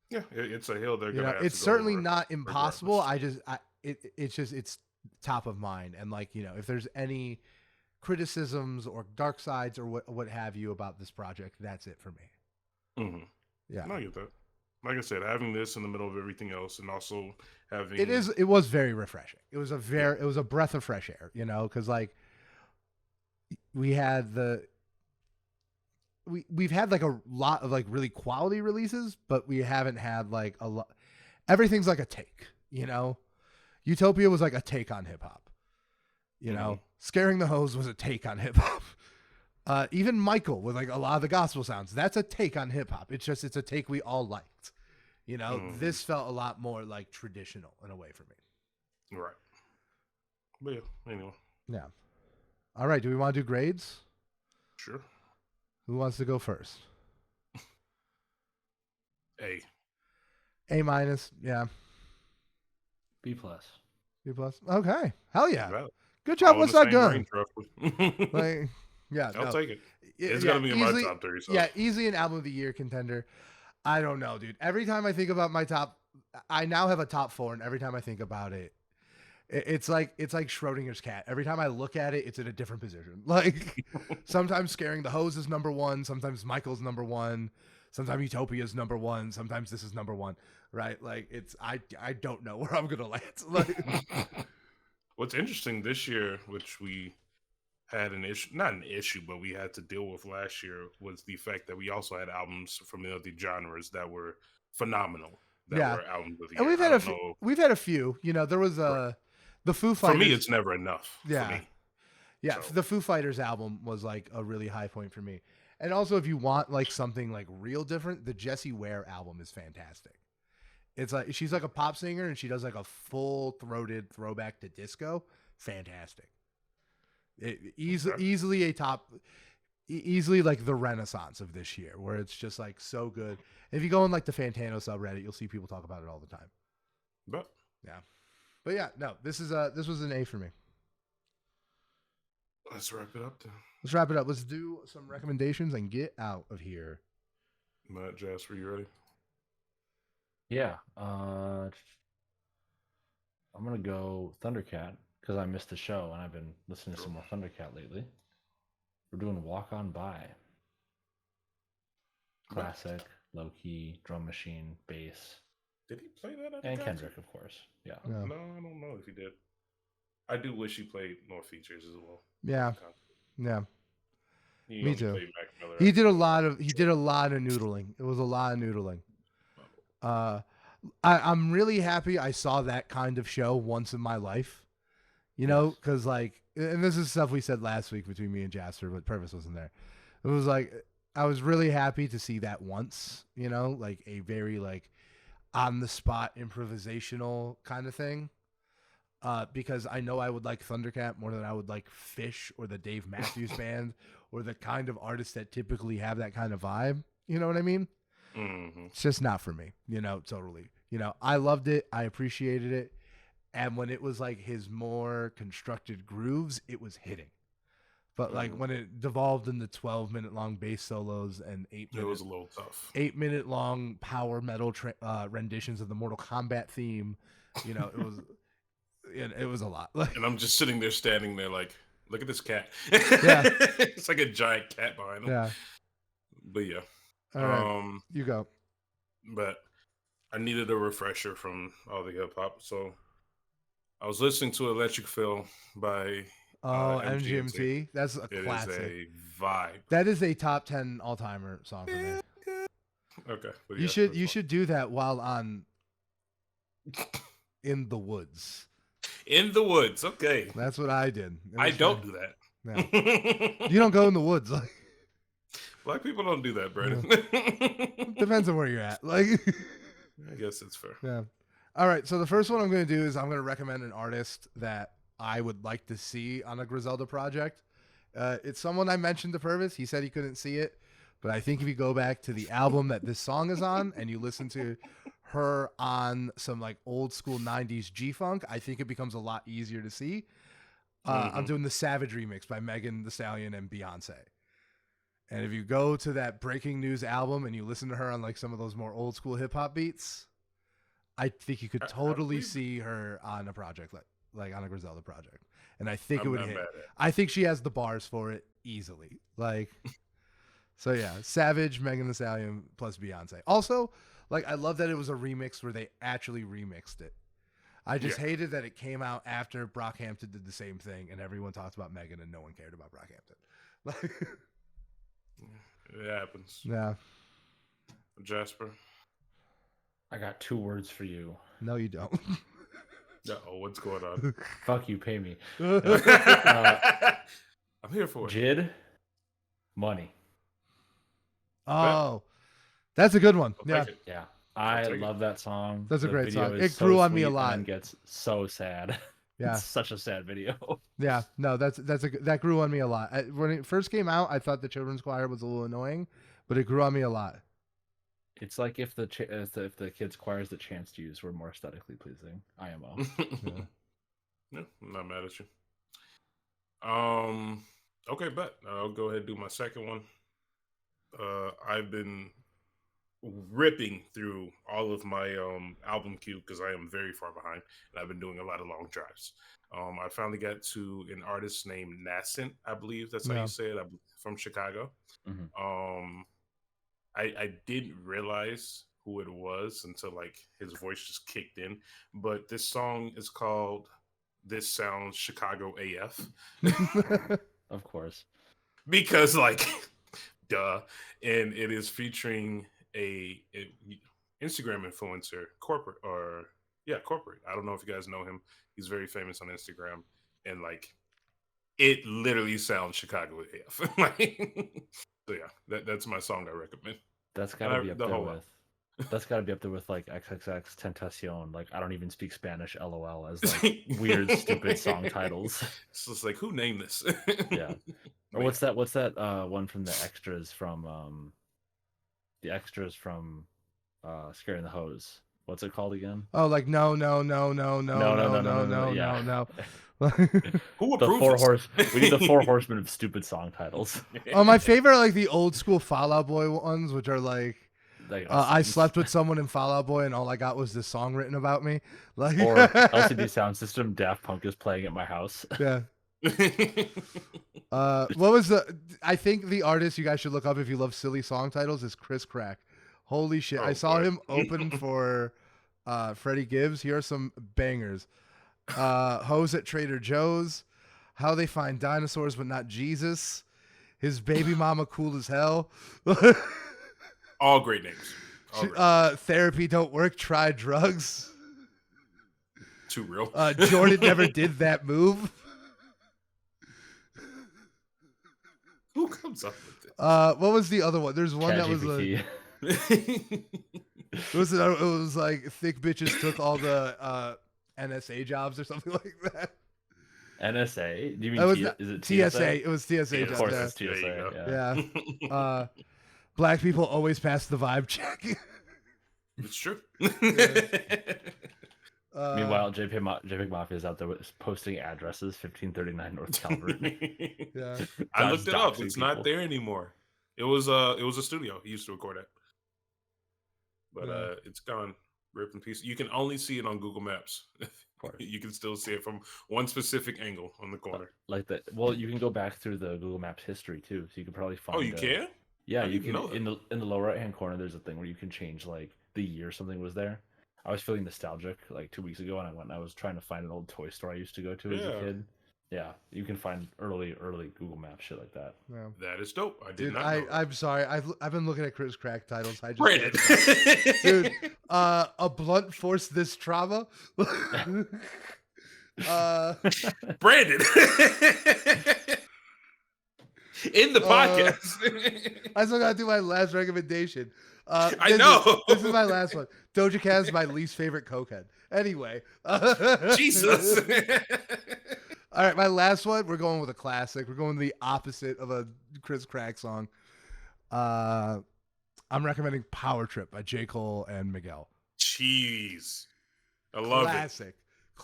Yeah, it's a hill they're You gonna know, have it's to go certainly over not impossible. regardless. It's just it's top of mind, and like, you know, if there's any criticisms or dark sides or what have you about this project, that's it for me. Mm-hmm. Yeah, I get that. Like I said, having this in the middle of everything else, and also having it was very refreshing. It was Yeah. it was a breath of fresh air, you know, because like we had we've had like a lot of like really quality releases, but we haven't had like a lot. Everything's like a take, you know. Utopia was like a take on hip hop. You know, Scaring the Hose was a take on hip hop. Even Michael with like a lot of the gospel sounds, that's a take on hip hop. It's just it's a take we all liked. You know, this felt a lot more like traditional in a way for me. Right. But yeah, anyway. Yeah. All right. Do we want to do grades? Sure. Who wants to go first? A. A minus. Yeah. B plus. B plus. Okay. Hell yeah. Valid. Good job. All in What's the that same gun? range, roughly. Like, yeah, I'll no. take it. It's Yeah, gonna be in my easily. top 3. So Yeah, easily an album of the year contender. I don't know, dude. Every time I think about my top, I now have a top 4, and every time I think about it, it's like Schrodinger's cat. Every time I look at it, it's in a different position. Like sometimes Scaring the Hose is number 1, sometimes Michael's number 1, sometimes Utopia's number 1, sometimes this is number 1. Right? Like it's I don't know where I'm gonna land. Like, what's interesting this year, which we had an issue, not an issue, but we had to deal with last year, was the fact that we also had albums from the other genres that were phenomenal. That yeah, were albums of the and year. we've had a few. You know, there was Right. the Foo For me, Fighters. it's never enough. Yeah. For me. Yeah, So. the Foo Fighters album was like a really high point for me. And also, if you want like something like real different, the Jessie Ware album is fantastic. It's like she's like a pop singer and she does like a full throated throwback to disco. Fantastic. Easily a top, easily like the renaissance of this year, where it's just like so good. If you go on like the Fantano subreddit, you'll see people talk about it all the time. But yeah, no, this was an A for me. let's wrap it up then. Let's wrap it up. Let's do some recommendations and get out of here. Matt, Jasper, you ready? Yeah. I'm gonna go Thundercat because I missed the show and I've been listening to some more Thundercat lately. We're doing Walk On By. Classic, low key, drum machine, bass. Did he play that? And Kendrick, of course. Yeah. No, I don't know if he did. I do wish he played more features as well. Yeah. He Me too. Mac Miller. He did a lot of noodling. It was a lot of noodling. I'm really happy I saw that kind of show once in my life. You know, because like, and this is stuff we said last week between me and Jasper, but Purvis wasn't there. It was like I was really happy to see that once. You know, like a very like on the spot improvisational kind of thing. Because I know I would like Thundercat more than I would like Fish or the Dave Matthews Band or the kind of artists that typically have that kind of vibe. You know what I mean? Mm-hmm. It's just not for me, you know, totally. You know, I loved it. I appreciated it. And when it was like his more constructed grooves, it was hitting. But like when it devolved into 12-minute long bass solos and 8-minute, it was a little tough. 8-minute long power metal renditions of the Mortal Kombat theme, you know, it was a lot. Like, and I'm just sitting there, standing there, like, look at this cat. Yeah. It's like a giant cat behind him. Yeah. But yeah. All right. You go. But I needed a refresher from all the hip hop, so I was listening to Electric Feel by MGMT. That's a classic. It is a vibe. That is a top 10 all-timer song for me. Okay. But You should do that while on In the Woods. In the Woods. Okay. That's what I did. I don't do that. Yeah. You don't go in the woods. Like, Black people don't do that, Brandon. depends on where you're at. Like, I guess it's fair. Yeah. All right. So the first one I'm going to do is I'm going to recommend an artist that I would like to see on a Griselda project. It's someone I mentioned to Purvis. He said he couldn't see it, but I think if you go back to the album that this song is on and you listen to her on some like old school 90s G-Funk, I think it becomes a lot easier to see. I'm doing the Savage remix by Megan Thee Stallion and Beyonce. And if you go to that Breaking News album and you listen to her on like some of those more old school hip hop beats, I think you could totally see her on a project like on a Griselda project. And I think it would hit. I think she has the bars for it easily. Like, so yeah, Savage, Megan Thee Stallion plus Beyonce. Also, like, I love that it was a remix where they actually remixed it. I just hated that it came out after Brockhampton did the same thing and everyone talked about Megan and no one cared about Brockhampton. Like, it happens. Yeah. Jasper? I got 2 words for you. No, you don't. Uh-oh, what's going on? Fuck you, pay me. I'm here for it. JID, Money. Oh, that's a good one. I'll Yeah. I love that song. That's a great video song. is It grew so on me a sweet lot. and gets so sad. Yeah. It's such a sad video. Yeah, no, that grew on me a lot. When it first came out, I thought the children's choir was a little annoying, but it grew on me a lot. It's like if the kids' choirs that Chance used were more aesthetically pleasing. IMO. Yeah. not mad at you. Okay, but I'll go ahead and do my second one. I've been ripping through all of my album queue because I am very far behind, and I've been doing a lot of long drives. I finally got to an artist named Nascent, I believe that's how Yeah. you say it, from Chicago. Mhm. I didn't realize who it was until like his voice just kicked in. But this song is called "This Sounds Chicago AF" Of course. because like, duh, and it is featuring a Instagram influencer, corporate. I don't know if you guys know him. He's very famous on Instagram, and like, it literally sounds Chicago AF. Like, so yeah, that's my song I recommend. That's And got to be up the there whole with. That's got to be up there with like XXX Tentacion. Like I don't even speak Spanish. LOL. As like weird, stupid song titles. It's just like, who named this? Yeah. Or But what's that? What's that one from the extras from Scaring the Hose? What's it called again? Oh, like no. No. Yeah. who The approved this? We need the four horsemen of stupid song titles. Oh, my favorite are like the old school Fall Out Boy ones, which are like Like, I slept with someone in Fall Out Boy, and all I got was this song written about me. Like, or LCD Sound System. Daft Punk is playing at my house. yeah. What was the? I think the artist you guys should look up if you love silly song titles is Chris Crack. Holy shit! Oh, I saw boy. him open for Freddie Gibbs. Here are some bangers. Hoes at Trader Joe's. How they find dinosaurs but not Jesus. His baby mama cool as hell. All great names. All great. Therapy don't work. Try drugs. Too real. Jordan never did that move. Who comes up with this? What was the other one? There's one that was ChatGPT. it was like thick bitches took all the NSA jobs or something like that. NSA? Do you That was mean is it TSA? It was TSA Yeah, Of jobs. course, Yeah. it's TSA. There you go. Yeah. Black people always pass the vibe check. It's true. Meanwhile, JPEG Mafia is out there posting addresses: 1539 North Calvert. Yeah. I looked it up. doxing It's people. not there anymore. It was a studio. He used to record at. But Yeah. it's gone. Rip in peace. You can only see it on Google Maps. course. You can still see it from one specific angle on the corner. Like that. Well, you can go back through the Google Maps history too, so you can probably find. Oh, you can? Yeah, I you didn't can. know that. In the lower right hand corner, there's a thing where you can change like the year something was there. I was feeling nostalgic like 2 weeks ago, and I went and I was trying to find an old toy store I used to go to as a Yeah. kid. Yeah, you can find early Google Maps shit like that. Yeah. That is dope. I did Dude, not know that. I'm sorry. I've been looking at Chris Crack titles. I just Brandon. Dude, a blunt force this trauma. Brandon. In the podcast. I still gotta do my last recommendation. I know. This is my last one. Doja Cat is my least favorite cokehead. Anyway. Jesus. All right, my last one. We're going with a classic. We're going the opposite of a Chris Crack song. I'm recommending Power Trip by J. Cole and Miguel. Jeez. I love Classic.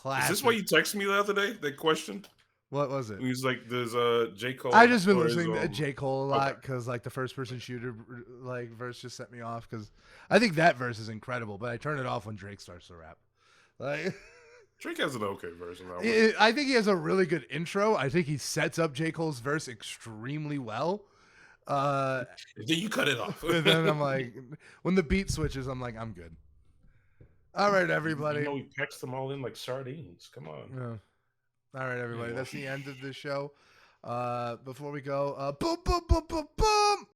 it. Is this why you texted me the other day? That question? What was it? He was like, "There's J. Cole." I just been or is, listening to J. Cole a lot because like the first person shooter like verse just set me off because I think that verse is incredible, but I turn it off when Drake starts to rap. Like Drake has an okay version. Of that one. I think he has a really good intro. I think he sets up J. Cole's verse extremely well. Then you cut it off. And then I'm like, when the beat switches, I'm like, I'm good. All right, everybody. You know, we packed them all in like sardines. Come on. Yeah. All right, everybody. Yeah. That's the end of the show. Before we go, boom, boom, boom, boom, boom.